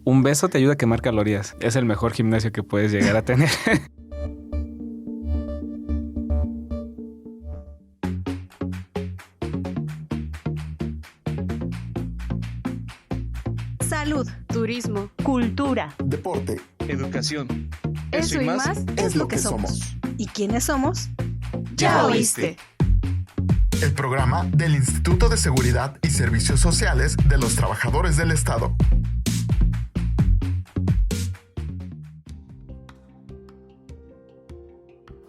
Un beso te ayuda a quemar calorías. Es el mejor gimnasio que puedes llegar a tener. Salud, turismo, cultura, deporte, educación. Eso y más es lo que somos. ¿Y quiénes somos? Ya oíste. El programa del Instituto de Seguridad y Servicios Sociales de los Trabajadores del Estado.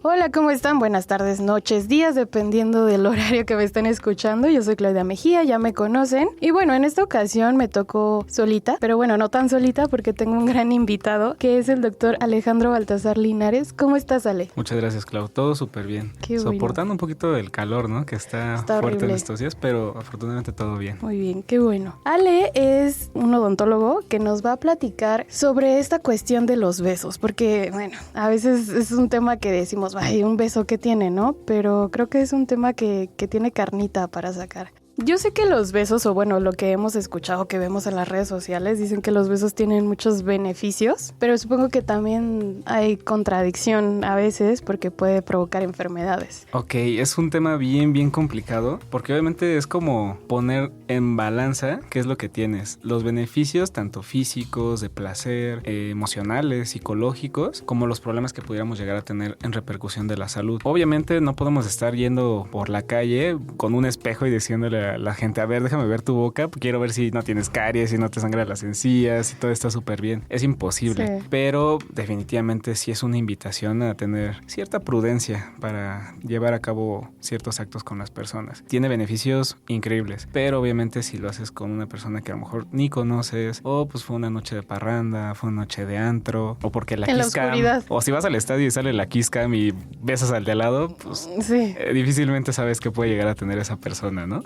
Hola, ¿cómo están? Buenas tardes, noches, días, dependiendo del horario que me estén escuchando. Yo soy Claudia Mejía, ya me conocen. Y bueno, en esta ocasión me tocó solita, pero bueno, no tan solita porque tengo un gran invitado, que es el doctor Alejandro Baltasar Linares. ¿Cómo estás, Ale? Muchas gracias, Clau. Todo súper bien. Qué bueno. Soportando un poquito el calor, ¿no? Que está fuerte horrible en estos días, pero afortunadamente todo bien. Muy bien, qué bueno. Ale es un odontólogo que nos va a platicar sobre esta cuestión de los besos, porque, bueno, a veces es un tema que decimos, ay, un beso que tiene, ¿no? Pero creo que es un tema que tiene carnita para sacar. Yo sé que los besos, o bueno, lo que hemos escuchado, que vemos en las redes sociales, dicen que los besos tienen muchos beneficios, pero supongo que también hay contradicción a veces porque puede provocar enfermedades. Ok, es un tema bien complicado, porque obviamente es como poner en balanza qué es lo que tienes. Los beneficios, tanto físicos, de placer, emocionales, psicológicos, como los problemas que pudiéramos llegar a tener en repercusión de la salud. Obviamente no podemos estar yendo por la calle con un espejo y diciéndole a la gente, a ver, déjame ver tu boca, quiero ver si no tienes caries, si no te sangra las encías, si todo está súper bien. Es imposible, sí. Pero definitivamente sí es una invitación a tener cierta prudencia para llevar a cabo ciertos actos con las personas. Tiene beneficios increíbles, pero obviamente si lo haces con una persona que a lo mejor ni conoces, o pues fue una noche de parranda, fue una noche de antro, o porque la en kiss la cam, oscuridad. o si vas al estadio y sale la kiss cam y besas al de al lado, pues sí. Difícilmente sabes qué puede llegar a tener esa persona, ¿no?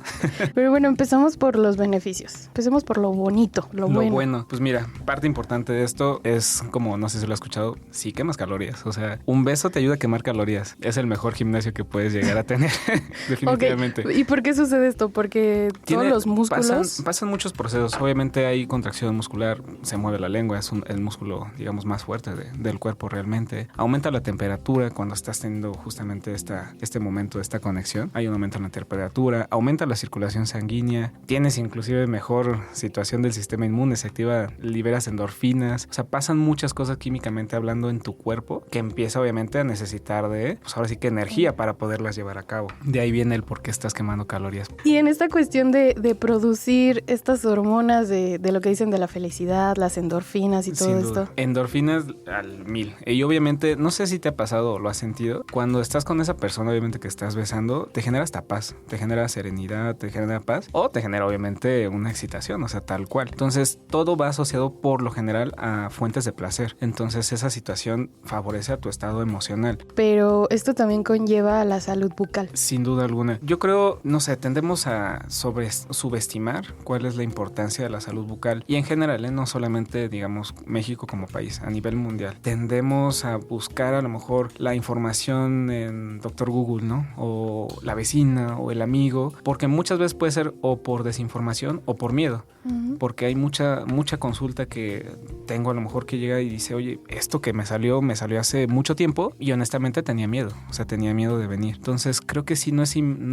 Pero bueno, empezamos por los beneficios. Empecemos por lo bonito, lo bueno. Pues mira, parte importante de esto es, como no sé si lo has escuchado, sí quemas calorías. O sea, un beso te ayuda a quemar calorías. Es el mejor gimnasio que puedes llegar a tener, definitivamente. Okay. ¿Y por qué sucede esto? Porque todos los músculos... Pasan muchos procesos. Obviamente hay contracción muscular, se mueve la lengua, es el músculo, digamos, más fuerte del cuerpo realmente. Aumenta la temperatura cuando estás teniendo justamente este momento, esta conexión. Hay un aumento en la temperatura, aumenta la circulación sanguínea, tienes inclusive mejor situación del sistema inmune, se activa, liberas endorfinas, o sea, pasan muchas cosas químicamente hablando en tu cuerpo que empieza obviamente a necesitar de, pues ahora sí que energía para poderlas llevar a cabo. De ahí viene el por qué estás quemando calorías. Y en esta cuestión de producir estas hormonas de lo que dicen de la felicidad, las endorfinas y todo esto. Endorfinas al 1000. Y obviamente, no sé si te ha pasado o lo has sentido, cuando estás con esa persona obviamente que estás besando, te genera hasta paz, te genera serenidad, te genera paz o te genera obviamente una excitación, o sea, tal cual. Entonces, todo va asociado por lo general a fuentes de placer. Entonces, esa situación favorece a tu estado emocional. Pero esto también conlleva a la salud bucal. Sin duda alguna. Yo creo, no sé, tendemos a subestimar cuál es la importancia de la salud bucal y en general, no solamente, digamos, México como país, a nivel mundial. Tendemos a buscar a lo mejor la información en Dr. Google, ¿no? O la vecina o el amigo, porque muchas veces puede ser o por desinformación o por miedo. Porque hay mucha consulta que tengo a lo mejor que llega y dice, oye, esto que me salió hace mucho tiempo y honestamente tenía miedo, o sea, tenía miedo de venir. Entonces creo que sí no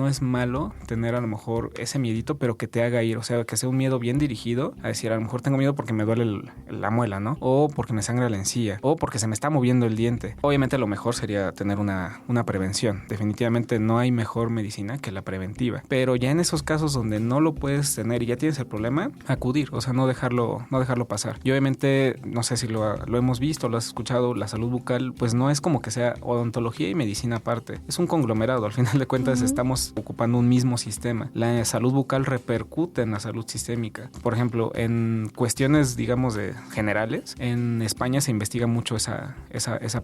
es malo tener a lo mejor ese miedito, pero que te haga ir, o sea, que sea un miedo bien dirigido a decir, a lo mejor tengo miedo porque me duele la muela, ¿no? O porque me sangra la encía, o porque se me está moviendo el diente. Obviamente lo mejor sería tener una prevención. Definitivamente no hay mejor medicina que la preventiva, pero ya en esos casos donde no lo puedes tener y ya tienes el problema, acudir, o sea, no dejarlo pasar. Y obviamente, no sé si lo hemos visto, lo has escuchado, la salud bucal, pues no es como que sea odontología y medicina aparte. Es un conglomerado, al final de cuentas estamos ocupando un mismo sistema. La salud bucal repercute en la salud sistémica. Por ejemplo, en cuestiones, digamos, de generales, en España se investiga mucho esa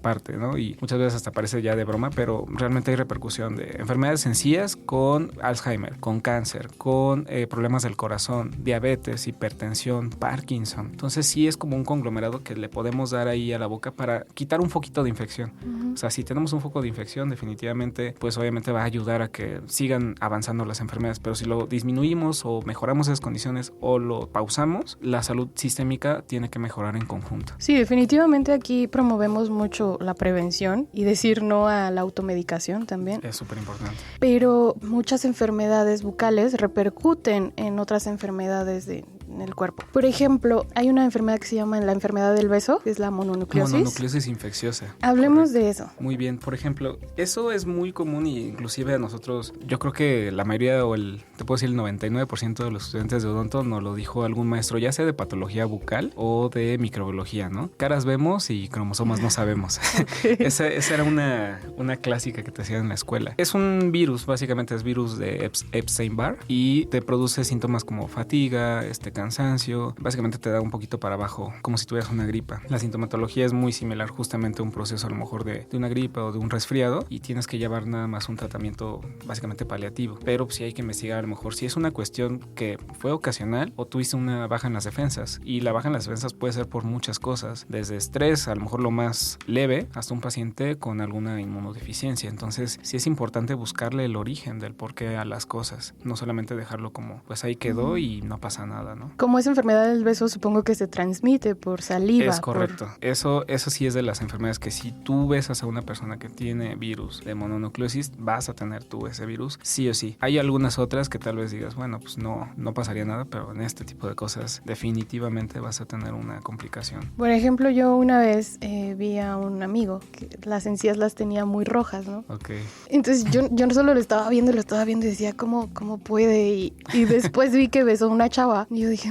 parte, ¿no? Y muchas veces hasta parece ya de broma, pero realmente hay repercusión de enfermedades sencillas con Alzheimer, con cáncer, con problemas del corazón, diabetes, hipertensión, Parkinson. Entonces sí es como un conglomerado que le podemos dar ahí a la boca para quitar un foquito de infección. Ujú. O sea, si tenemos un foco de infección, definitivamente, pues obviamente va a ayudar a que sigan avanzando las enfermedades, pero si lo disminuimos o mejoramos esas condiciones o lo pausamos, la salud sistémica tiene que mejorar en conjunto. Sí, definitivamente aquí promovemos mucho la prevención y decir no a la automedicación también. Es súper importante. Pero muchas enfermedades bucales repercuten en otras enfermedades en el cuerpo. Por ejemplo, hay una enfermedad que se llama la enfermedad del beso, que es la mononucleosis. Mononucleosis infecciosa. Hablemos Correcto. de eso. Muy bien, por ejemplo, eso es muy común y inclusive a nosotros, yo creo que la mayoría o te puedo decir el 99% de los estudiantes de odonto nos lo dijo algún maestro, ya sea de patología bucal o de microbiología, ¿no? Caras vemos y cromosomas no sabemos. Esa era una clásica que te hacían en la escuela. Es un virus, básicamente es virus de Epstein-Barr y te produce síntomas como fatiga, cansancio, básicamente te da un poquito para abajo, como si tuvieras una gripa. La sintomatología es muy similar justamente a un proceso a lo mejor de una gripa o de un resfriado y tienes que llevar nada más un tratamiento básicamente paliativo, pero sí hay que investigar a lo mejor si es una cuestión que fue ocasional o tuviste una baja en las defensas, y la baja en las defensas puede ser por muchas cosas, desde estrés, a lo mejor lo más leve, hasta un paciente con alguna inmunodeficiencia. Entonces sí es importante buscarle el origen del porqué a las cosas, no solamente dejarlo como pues ahí quedó y no pasa nada, ¿no? Como es enfermedad del beso, supongo que se transmite por saliva. Es correcto. Eso sí es de las enfermedades que si tú besas a una persona que tiene virus de mononucleosis, vas a tener tú ese virus, sí o sí. Hay algunas otras que tal vez digas, bueno, pues no pasaría nada, pero en este tipo de cosas definitivamente vas a tener una complicación. Por ejemplo, yo una vez vi a un amigo que las encías las tenía muy rojas, ¿no? Ok. Entonces yo no solo lo estaba viendo y decía, ¿cómo puede? Y después vi que besó a una chava y yo dije,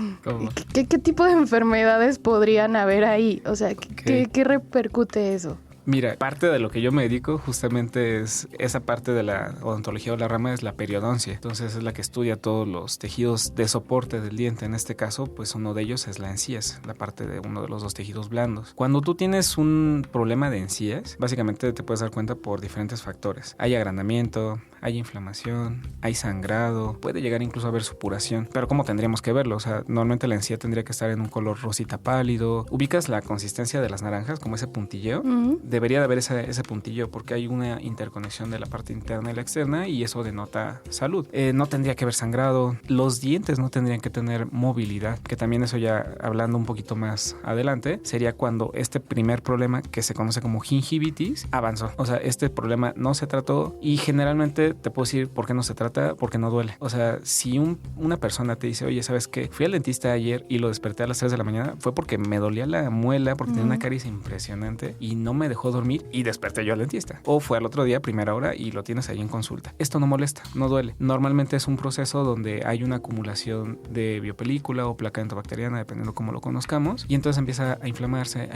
¿qué tipo de enfermedades podrían haber ahí? O sea, ¿qué repercute eso? Mira, parte de lo que yo me dedico justamente es esa parte de la odontología o la rama es la periodoncia. Entonces es la que estudia todos los tejidos de soporte del diente. En este caso, pues uno de ellos es la encías, la parte de uno de los dos tejidos blandos. Cuando tú tienes un problema de encías, básicamente te puedes dar cuenta por diferentes factores. Hay agrandamiento, hay inflamación, hay sangrado, puede llegar incluso a haber supuración. Pero ¿cómo tendríamos que verlo? O sea, normalmente la encía tendría que estar en un color rosita pálido. ¿Ubicas la consistencia de las naranjas como ese puntilleo? Debería de haber ese puntillo porque hay una interconexión de la parte interna y la externa y eso denota salud. No tendría que haber sangrado. Los dientes no tendrían que tener movilidad, que también eso ya hablando un poquito más adelante, sería cuando este primer problema que se conoce como gingivitis avanzó. O sea, este problema no se trató y generalmente te puedo decir por qué no se trata, porque no duele. O sea, si una persona te dice, oye, ¿sabes qué? Fui al dentista ayer y lo desperté a las 3 de la mañana, fue porque me dolía la muela, porque tenía una caries impresionante y no me dejó dormir y desperté yo al dentista. O fue al otro día, primera hora, y lo tienes ahí en consulta. Esto no molesta, no duele. Normalmente es un proceso donde hay una acumulación de biopelícula o placa entobacteriana, dependiendo cómo lo conozcamos, y entonces empieza a inflamarse.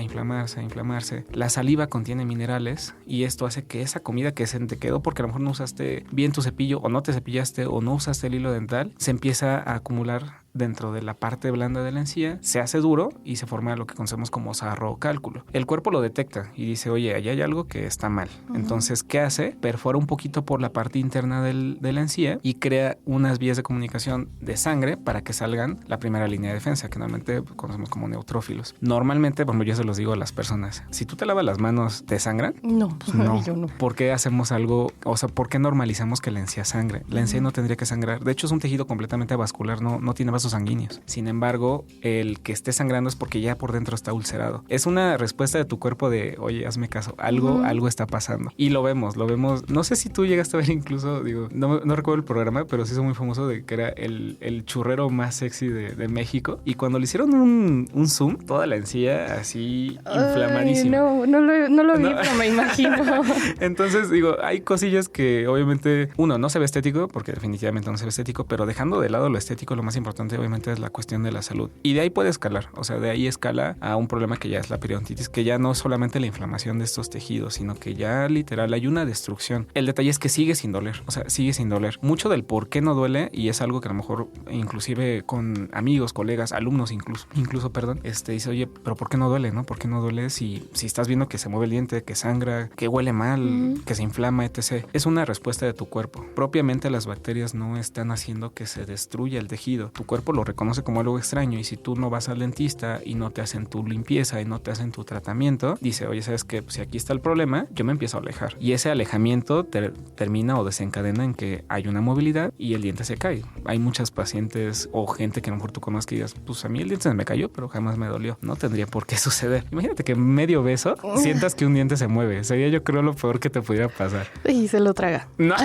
La saliva contiene minerales y esto hace que esa comida que se te quedó porque a lo mejor no usaste bien tu cepillo o no te cepillaste o no usaste el hilo dental, se empieza a acumular dentro de la parte blanda de la encía, se hace duro y se forma lo que conocemos como sarro o cálculo. El cuerpo lo detecta y dice, oye, allá hay algo que está mal. Entonces, ¿qué hace? Perfora un poquito por la parte interna de la encía y crea unas vías de comunicación de sangre para que salgan la primera línea de defensa, que normalmente conocemos como neutrófilos. Normalmente, por ejemplo, yo se los digo a las personas, si tú te lavas las manos, ¿te sangran? No, Pues no. Yo no. ¿Por qué hacemos algo? O sea, ¿por qué normalizamos que la encía sangre? La encía no tendría que sangrar. De hecho, es un tejido completamente vascular, no tiene vasos sanguíneos. Sin embargo, el que esté sangrando es porque ya por dentro está ulcerado. Es una respuesta de tu cuerpo de, oye, hazme caso, algo está pasando. Y lo vemos. No sé si tú llegaste a ver incluso, digo, no recuerdo el programa, pero sí es muy famoso de que era el churrero más sexy de México. Y cuando le hicieron un zoom, toda la encía así inflamadísima. No lo vi, pero me imagino. Entonces, digo, hay cosillas que obviamente, uno, no se ve estético, porque definitivamente no se ve estético, pero dejando de lado lo estético, lo más importante obviamente es la cuestión de la salud. Y de ahí puede escalar, o sea, de ahí escala a un problema que ya es la periodontitis, que ya no es solamente la inflamación de estos tejidos, sino que ya literal hay una destrucción. El detalle es que sigue sin doler, o sea, sigue sin doler. Mucho del por qué no duele, y es algo que a lo mejor inclusive con amigos, colegas, alumnos incluso, dice, oye, pero ¿por qué no duele, no? ¿Por qué no duele si estás viendo que se mueve el diente, que sangra, que huele mal, que se inflama, etc.? Es una respuesta de tu cuerpo. Propiamente las bacterias no están haciendo que se destruya el tejido. Tu cuerpo cuerpo lo reconoce como algo extraño, y si tú no vas al dentista y no te hacen tu limpieza y no te hacen tu tratamiento, dice, oye, ¿sabes qué? Pues si aquí está el problema, yo me empiezo a alejar. Y ese alejamiento termina o desencadena en que hay una movilidad y el diente se cae. Hay muchas pacientes o gente que a lo mejor tú conozcas que digas, pues a mí el diente se me cayó, pero jamás me dolió. No tendría por qué suceder. Imagínate que medio beso sientas que un diente se mueve. Sería, yo creo, lo peor que te pudiera pasar. Y se lo traga. No.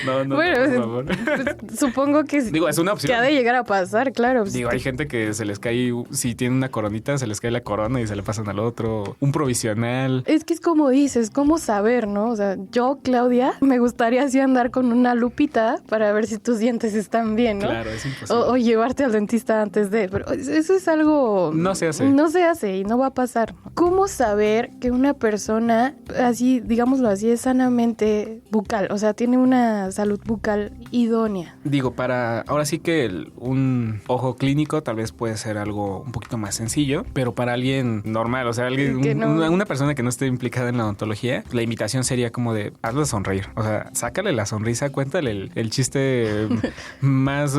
No, bueno, por favor. Pues, supongo que digo, es una opción. Que ha de llegar a pasar, claro. Digo, hay gente que se les cae, si tiene una coronita, se les cae la corona y se le pasan al otro. Un provisional. Es que es como dices, cómo saber, ¿no? O sea, yo, Claudia, me gustaría así andar con una lupita para ver si tus dientes están bien, ¿no? Claro, es imposible. O llevarte al dentista antes de... Pero eso es algo... No se hace. No se hace y no va a pasar. ¿Cómo saber que una persona, así, digámoslo así, es sanamente bucal? O sea, tiene una salud bucal idónea. Digo, ahora sí que un ojo clínico tal vez puede ser algo un poquito más sencillo, pero para alguien normal, o sea, una persona que no esté implicada en la odontología, la invitación sería como de, hazlo sonreír. O sea, sácale la sonrisa, cuéntale el chiste más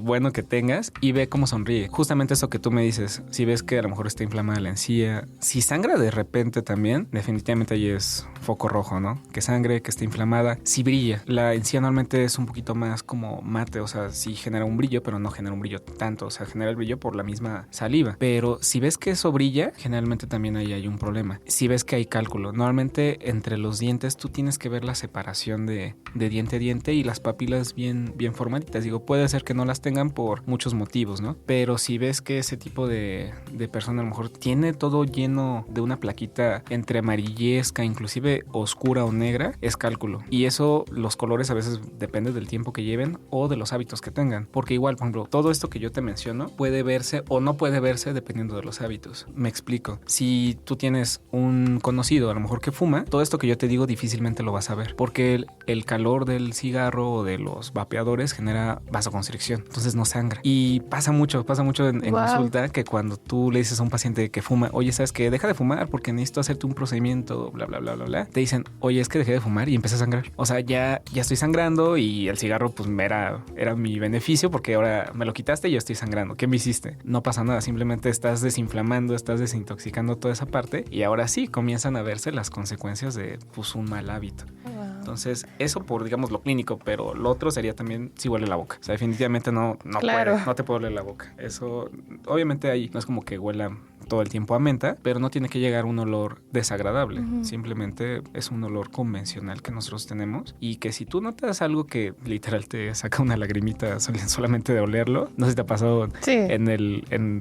bueno que tengas y ve cómo sonríe. Justamente eso que tú me dices, si ves que a lo mejor está inflamada la encía, si sangra de repente también, definitivamente ahí es foco rojo, ¿no? Que sangre, que esté inflamada. Si brilla, la encía normalmente es un poquito más como mate, o sea, sí genera un brillo, pero no genera un brillo tanto, o sea, genera el brillo por la misma saliva. Pero si ves que eso brilla, generalmente también ahí hay un problema. Si ves que hay cálculo, normalmente entre los dientes tú tienes que ver la separación de diente a diente y las papilas bien formaditas. Digo, puede ser que no las tengan por muchos motivos, ¿no? Pero si ves que ese tipo de persona a lo mejor tiene todo lleno de una plaquita entre amarillesca, inclusive oscura o negra, es cálculo. Y eso, los colores a veces depende del tiempo que lleven o de los hábitos que tengan. Porque igual, por ejemplo, todo esto que yo te menciono puede verse o no puede verse dependiendo de los hábitos. Me explico. Si tú tienes un conocido a lo mejor que fuma, todo esto que yo te digo difícilmente lo vas a ver. Porque el calor del cigarro o de los vapeadores genera vasoconstricción. Entonces no sangra. Y pasa mucho en consulta que cuando tú le dices a un paciente que fuma, oye, ¿sabes qué? Deja de fumar porque necesito hacerte un procedimiento, bla, bla, bla, bla, bla. Te dicen, oye, es que dejé de fumar y empecé a sangrar. O sea, ya estoy sangrando y el cigarro pues era mi beneficio porque ahora me lo quitaste y yo estoy sangrando. ¿Qué me hiciste? No pasa nada, simplemente estás desinflamando, estás desintoxicando toda esa parte y ahora sí comienzan a verse las consecuencias de pues un mal hábito. Wow. Entonces, eso por, digamos, lo clínico, pero lo otro sería también si huele la boca. O sea, definitivamente no claro. No te puede oler la boca. Eso, obviamente ahí no es como que huela todo el tiempo a menta, pero no tiene que llegar un olor desagradable. Simplemente es un olor convencional que nosotros tenemos y que si tú notas algo que literal te saca una lagrimita solamente de olerlo, no sé si te ha pasado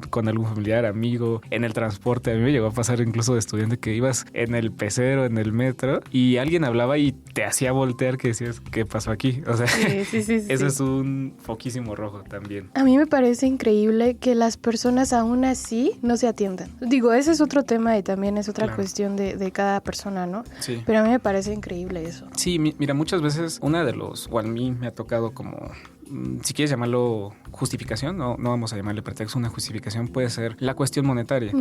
con algún familiar, amigo, en el transporte. A mí me llegó a pasar incluso de estudiante que ibas en el pecero, en el metro y alguien hablaba y te hacía voltear que decías, ¿qué pasó aquí? O sea, sí. Eso es un foquísimo rojo también. A mí me parece increíble que las personas aún así no se atiendan. Digo, ese es otro tema y también es otra cuestión de cada persona, ¿no? Sí. Pero a mí me parece increíble eso. Sí, mira, muchas veces o a mí me ha tocado como, si quieres llamarlo justificación, no vamos a llamarle pretexto, una justificación puede ser la cuestión monetaria.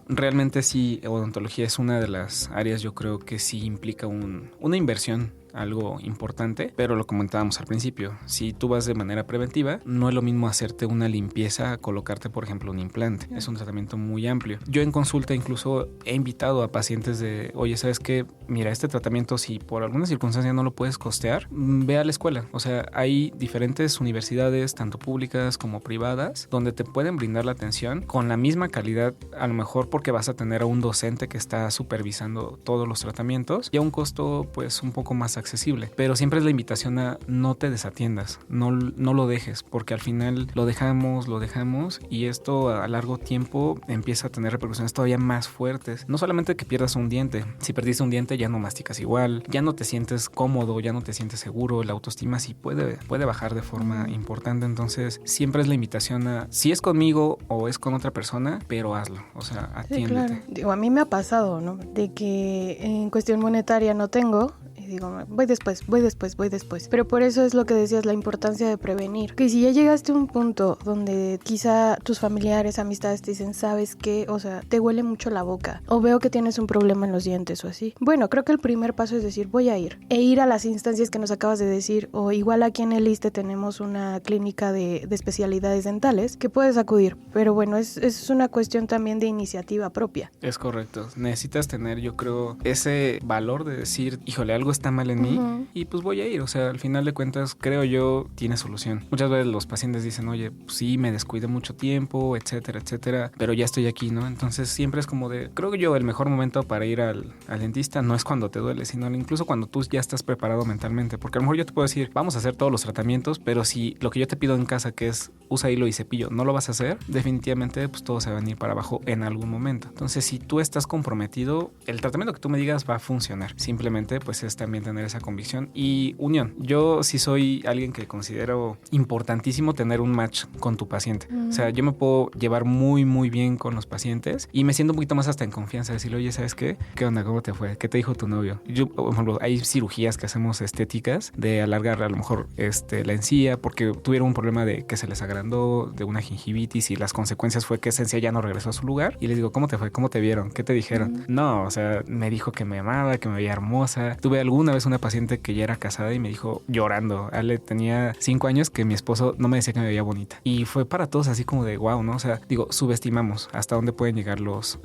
Realmente sí, odontología es una de las áreas, yo creo que sí implica una inversión, algo importante, pero lo comentábamos al principio, si tú vas de manera preventiva, no es lo mismo hacerte una limpieza a colocarte, por ejemplo, un implante. Es un tratamiento muy amplio. Yo en consulta incluso he invitado a pacientes de, oye, ¿sabes qué? Mira, este tratamiento, si por alguna circunstancia no lo puedes costear, ve a la escuela. O sea, hay diferentes universidades, tanto públicas como privadas, donde te pueden brindar la atención con la misma calidad, a lo mejor porque vas a tener a un docente que está supervisando todos los tratamientos y a un costo pues un poco más accesible, pero siempre es la invitación a no te desatiendas, no lo dejes, porque al final lo dejamos y esto a largo tiempo empieza a tener repercusiones todavía más fuertes. No solamente que pierdas un diente, si perdiste un diente ya no masticas igual, ya no te sientes cómodo, ya no te sientes seguro, la autoestima sí puede bajar de forma importante. Entonces siempre es la invitación a, si es conmigo o es con otra persona, pero hazlo, o sea, atiéndete. Sí, claro. Digo, a mí me ha pasado, ¿no? De que en cuestión monetaria no tengo, digo, voy después. Pero por eso es lo que decías, la importancia de prevenir. Que si ya llegaste a un punto donde quizá tus familiares, amistades te dicen, ¿sabes qué? O sea, te huele mucho la boca, o veo que tienes un problema en los dientes o así. Bueno, creo que el primer paso es decir, voy a ir. E ir a las instancias que nos acabas de decir, o igual aquí en el ISSSTE tenemos una clínica de especialidades dentales que puedes acudir. Pero bueno, es una cuestión también de iniciativa propia. Es correcto. Necesitas tener, yo creo, ese valor de decir, híjole, algo está mal en mí y pues voy a ir. O sea, al final de cuentas, creo yo, tiene solución. Muchas veces los pacientes dicen, oye, pues sí, me descuidé mucho tiempo, etcétera, pero ya estoy aquí, ¿no? Entonces siempre es como de, creo que yo el mejor momento para ir al dentista no es cuando te duele, sino incluso cuando tú ya estás preparado mentalmente. Porque a lo mejor yo te puedo decir, vamos a hacer todos los tratamientos, pero si lo que yo te pido en casa, que es usa hilo y cepillo, no lo vas a hacer, definitivamente pues todo se va a venir para abajo en algún momento. Entonces, si tú estás comprometido, el tratamiento que tú me digas va a funcionar. Simplemente pues es también tener esa convicción y unión. Yo sí soy alguien que considero importantísimo tener un match con tu paciente. O sea, yo me puedo llevar muy bien con los pacientes y me siento un poquito más hasta en confianza, decirle, oye, ¿sabes qué? ¿Qué onda? ¿Cómo te fue? ¿Qué te dijo tu novio? Yo, por ejemplo, hay cirugías que hacemos estéticas de alargar a lo mejor la encía porque tuvieron un problema de que se les agrandó, de una gingivitis y las consecuencias fue que esa encía ya no regresó a su lugar y les digo, ¿cómo te fue? ¿Cómo te vieron? ¿Qué te dijeron? No, o sea, me dijo que me amaba, que me veía hermosa. Tuve alguna vez una paciente que ya era casada y me dijo llorando, Ale, tenía 5 años que mi esposo no me decía que me veía bonita y fue para todos así como de wow, ¿no? O sea, digo, subestimamos hasta dónde pueden llegar los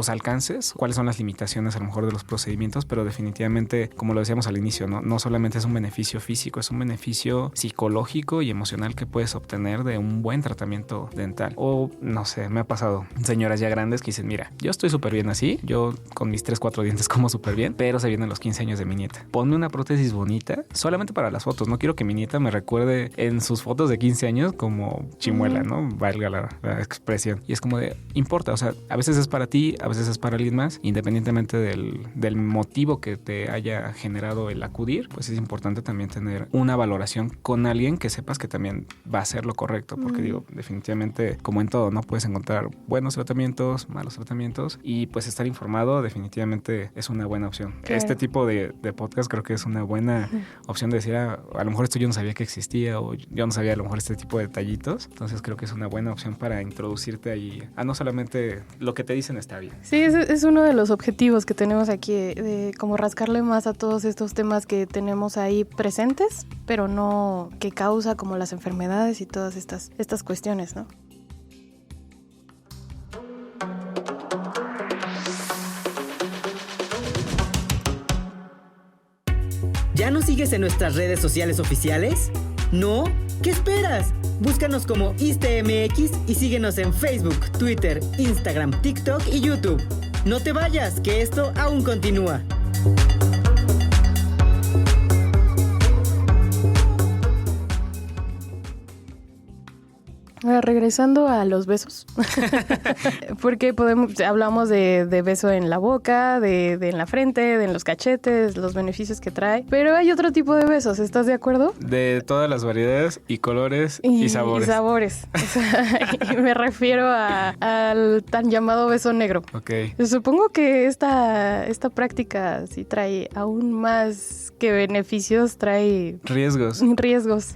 alcances, cuáles son las limitaciones a lo mejor de los procedimientos, pero definitivamente, como lo decíamos al inicio, no solamente es un beneficio físico, es un beneficio psicológico y emocional que puedes obtener de un buen tratamiento dental. O no sé, me ha pasado señoras ya grandes que dicen, mira, yo estoy súper bien así, yo con mis 3-4 dientes como súper bien, pero se vienen los 15 años de mi nieta. Ponme una prótesis bonita solamente para las fotos, no quiero que mi nieta me recuerde en sus fotos de 15 años como chimuela, ¿no? Valga la expresión. Y es como de, importa, o sea, a veces es para ti, a veces es para alguien más, independientemente del motivo que te haya generado el acudir, pues es importante también tener una valoración con alguien que sepas que también va a ser lo correcto, porque digo, definitivamente, como en todo, no puedes encontrar buenos tratamientos, malos tratamientos y pues estar informado definitivamente es una buena opción. Claro. Este tipo de podcast creo que es una buena opción de decir, a lo mejor esto yo no sabía que existía o yo no sabía a lo mejor este tipo de detallitos, entonces creo que es una buena opción para introducirte ahí a no solamente lo que te dicen está bien. Sí, es uno de los objetivos que tenemos aquí, de como rascarle más a todos estos temas que tenemos ahí presentes, pero no que causa como las enfermedades y todas estas cuestiones, ¿no? ¿Ya nos sigues en nuestras redes sociales oficiales? ¿No? ¿Qué esperas? Búscanos como ISSSTE-MX y síguenos en Facebook, Twitter, Instagram, TikTok y YouTube. No te vayas, que esto aún continúa. Regresando a los besos, porque hablamos de beso en la boca, de en la frente, de en los cachetes, los beneficios que trae, pero hay otro tipo de besos, ¿estás de acuerdo? De todas las variedades y colores y sabores. Y sabores, o sea, y me refiero al tan llamado beso negro. Okay. Supongo que esta práctica sí trae aún más que beneficios, trae riesgos.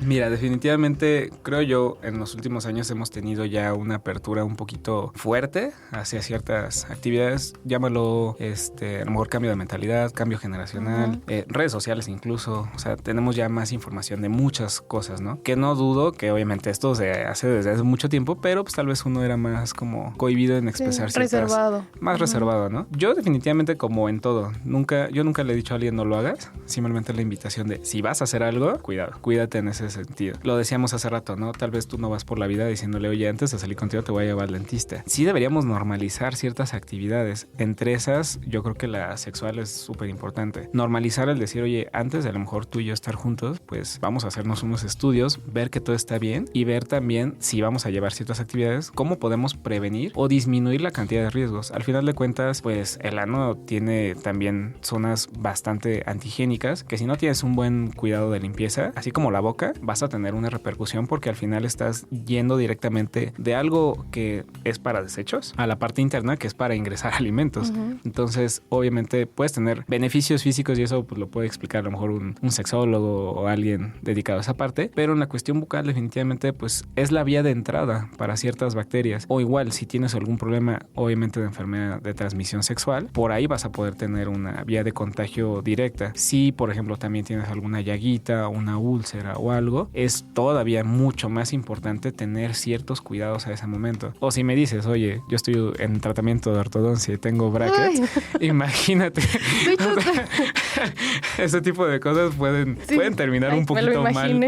Mira, definitivamente creo yo en los últimos años hemos tenido ya una apertura un poquito fuerte hacia ciertas actividades, llámalo a lo mejor cambio de mentalidad, cambio generacional, redes sociales incluso, o sea, tenemos ya más información de muchas cosas, ¿no? Que no dudo que obviamente esto se hace desde hace mucho tiempo, pero pues tal vez uno era más como cohibido en expresar reservado. Más reservado, ¿no? Yo definitivamente como en todo, yo nunca le he dicho a alguien no lo hagas, simplemente la invitación de si vas a hacer algo, cuídate en ese sentido. Lo decíamos hace rato, ¿no? Tal vez tú no vas por la vida diciéndole, oye, antes de salir contigo te voy a llevar al dentista. Sí deberíamos normalizar ciertas actividades. Entre esas, yo creo que la sexual es súper importante. Normalizar el decir, oye, antes de a lo mejor tú y yo estar juntos, pues vamos a hacernos unos estudios, ver que todo está bien y ver también si vamos a llevar ciertas actividades, cómo podemos prevenir o disminuir la cantidad de riesgos. Al final de cuentas, pues el ano tiene también zonas bastante antihigiénicas que si no tienes un buen cuidado de limpieza, así como la boca, vas a tener una repercusión porque al final estás yendo pasando directamente de algo que es para desechos a la parte interna que es para ingresar alimentos. Entonces, obviamente puedes tener beneficios físicos y eso pues lo puede explicar a lo mejor un sexólogo o alguien dedicado a esa parte, pero en la cuestión bucal definitivamente pues es la vía de entrada para ciertas bacterias. O igual, si tienes algún problema obviamente de enfermedad de transmisión sexual, por ahí vas a poder tener una vía de contagio directa. Si, por ejemplo, también tienes alguna llaguita, una úlcera o algo, es todavía mucho más importante tener ciertos cuidados a ese momento. O si me dices, oye, yo estoy en tratamiento de ortodoncia y tengo brackets, imagínate. De hecho, ese tipo de cosas pueden terminar un poquito mal.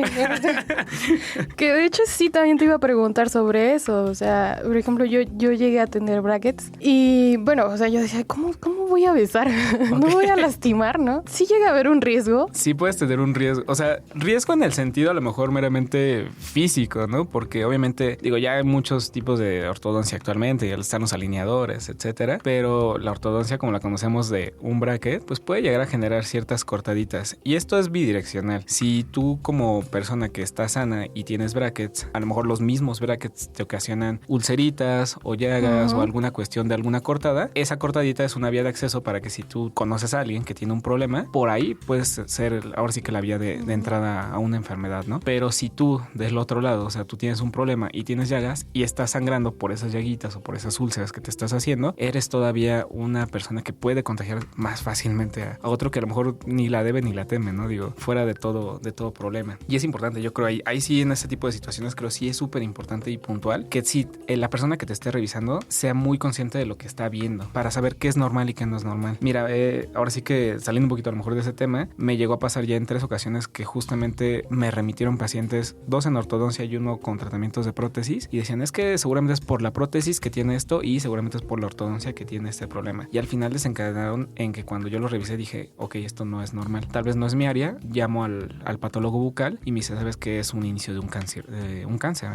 Que de hecho sí, también te iba a preguntar sobre eso. O sea, por ejemplo, yo llegué a tener brackets y bueno, o sea, yo decía, ¿cómo voy a besar? No voy a lastimar, ¿no? Sí llega a haber un riesgo. Sí puedes tener un riesgo, o sea, riesgo en el sentido a lo mejor meramente físico, ¿no? Porque obviamente, digo, ya hay muchos tipos de ortodoncia actualmente, ya están los alineadores, etcétera, pero la ortodoncia como la conocemos de un bracket, pues puede llegar a generar ciertas cortaditas y esto es bidireccional. Si tú como persona que está sana y tienes brackets, a lo mejor los mismos brackets te ocasionan ulceritas o llagas o alguna cuestión de alguna cortada, esa cortadita es una vía de acceso para que si tú conoces a alguien que tiene un problema, por ahí puedes ser ahora sí que la vía de entrada a una enfermedad, ¿no? Pero si tú del otro lado, o sea, tú tienes un problema y tienes llagas y estás sangrando por esas llaguitas o por esas úlceras que te estás haciendo, eres todavía una persona que puede contagiar más fácilmente a otro que a lo mejor ni la debe ni la teme, ¿no? Digo, fuera de todo problema. Y es importante, yo creo, ahí sí en ese tipo de situaciones creo sí es súper importante y puntual que si la persona que te esté revisando sea muy consciente de lo que está viendo para saber qué es normal y qué no es normal. Mira, ahora sí que saliendo un poquito a lo mejor de ese tema, me llegó a pasar ya en 3 ocasiones que justamente me remitieron pacientes, 2 en ortodoncia y 1 con tratamientos de prótesis y decían, es que seguramente es por la prótesis que tiene esto y seguramente es por la ortodoncia que tiene este problema. Y al final desencadenaron en que cuando yo lo revisé dije, ok, esto no es normal, tal vez no es mi área, llamo al patólogo bucal y me dice, sabes que es un inicio de un cáncer.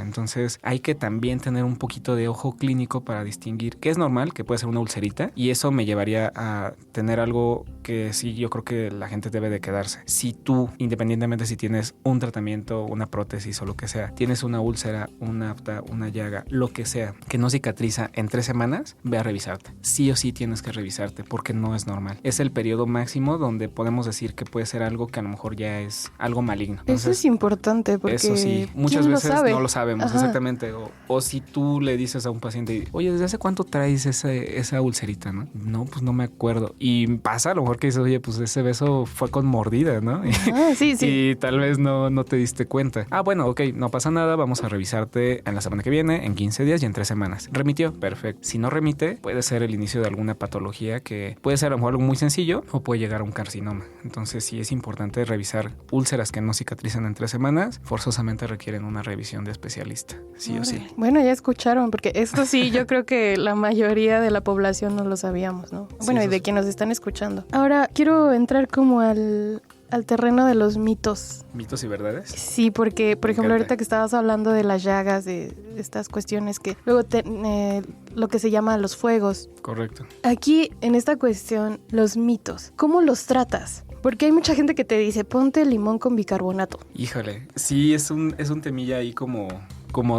Entonces hay que también tener un poquito de ojo clínico para distinguir qué es normal, que puede ser una ulcerita, y eso me llevaría a tener algo que sí yo creo que la gente debe de quedarse. Si tú, independientemente si tienes un tratamiento, una prótesis o lo que sea, tienes una úlcera, una afta, una llaga, lo que sea, que no cicatriza en 3 semanas, ve a revisarte. Sí o sí tienes que revisarte porque no es normal. Es el periodo máximo donde podemos decir que puede ser algo que a lo mejor ya es algo maligno. Entonces, eso es importante porque eso sí, muchas veces no lo sabemos. Ajá. Exactamente. O si tú le dices a un paciente, oye, ¿desde hace cuánto traes esa ulcerita, no? No, pues no me acuerdo. Y pasa a lo mejor que dices, oye, pues ese beso fue con mordida, ¿no? Sí. Y tal vez no te diste cuenta. Ah, bueno, ok, no pasa nada, vamos a revisarte en la semana que viene, en 15 días y en 3 semanas. ¿Remitió? Perfecto. Si no remite, puede ser el inicio de alguna patología que puede ser a lo mejor algo muy sencillo o puede llegar a un carcinoma. Entonces sí es importante revisar úlceras que no cicatrizan en 3 semanas, forzosamente requieren una revisión de especialista, sí o sí. Bueno, ya escucharon, porque esto sí, yo creo que la mayoría de la población no lo sabíamos, ¿no? Bueno, sí, y de quienes nos están escuchando. Ahora, quiero entrar como al terreno de los mitos. ¿Mitos y verdades? Sí, porque, por ejemplo, ahorita que estabas hablando de las llagas, de estas cuestiones que luego lo que se llama los fuegos. Correcto. Aquí, en esta cuestión, los mitos, ¿cómo los tratas? Porque hay mucha gente que te dice, ponte limón con bicarbonato. Híjole, sí, es un temilla ahí como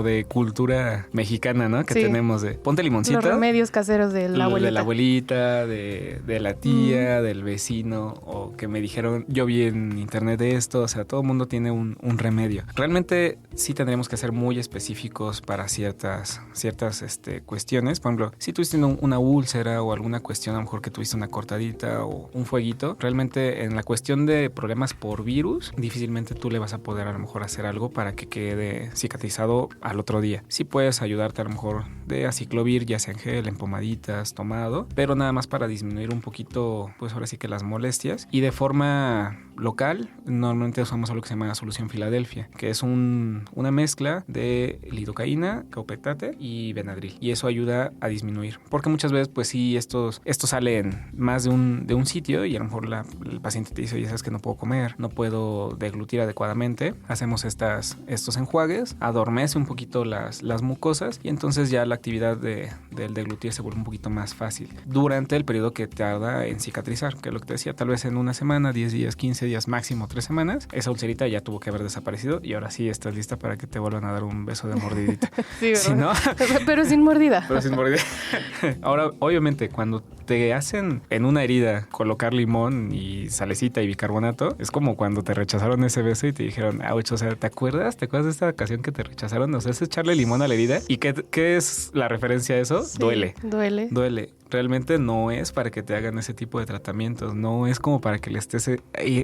de cultura mexicana, ¿no? Que sí, tenemos de ponte limoncito. Los remedios caseros de la abuelita. De la abuelita, de la tía, del vecino, o que me dijeron, yo vi en internet de esto, o sea, todo el mundo tiene un remedio. Realmente sí tendríamos que ser muy específicos para ciertas cuestiones. Por ejemplo, si tuviste una úlcera o alguna cuestión, a lo mejor que tuviste una cortadita o un fueguito, realmente en la cuestión de problemas por virus, difícilmente tú le vas a poder a lo mejor hacer algo para que quede cicatrizado al otro día. Sí puedes ayudarte a lo mejor de aciclovir, ya sea en gel, en pomaditas, tomado, pero nada más para disminuir un poquito, pues ahora sí que las molestias. Y de forma local, normalmente usamos algo que se llama solución Filadelfia, que es una mezcla de lidocaína, caupetate y Benadryl. Y eso ayuda a disminuir. Porque muchas veces, pues sí, esto sale en más de un sitio y a lo mejor el paciente te dice, oye, sabes que no puedo comer, no puedo deglutir adecuadamente. Hacemos estos enjuagues, adormeces humedece un poquito las mucosas y entonces ya la actividad del deglutir se vuelve un poquito más fácil durante el periodo que tarda en cicatrizar, que es lo que te decía, tal vez en una semana, 10 días, 15 días, máximo 3 semanas, esa ulcerita ya tuvo que haber desaparecido y ahora sí estás lista para que te vuelvan a dar un beso de mordidita. Sí, si no, pero sin mordida. pero sin mordida. Ahora, obviamente, cuando te hacen en una herida colocar limón y salecita y bicarbonato, es como cuando te rechazaron ese beso y te dijeron, ouch, o sea, ¿te acuerdas de esta ocasión que te rechazaron? O sea, es echarle limón a la herida. ¿Y qué es la referencia a eso? Sí, Duele. Duele. Realmente no es para que te hagan ese tipo de tratamientos, no es como para que le estés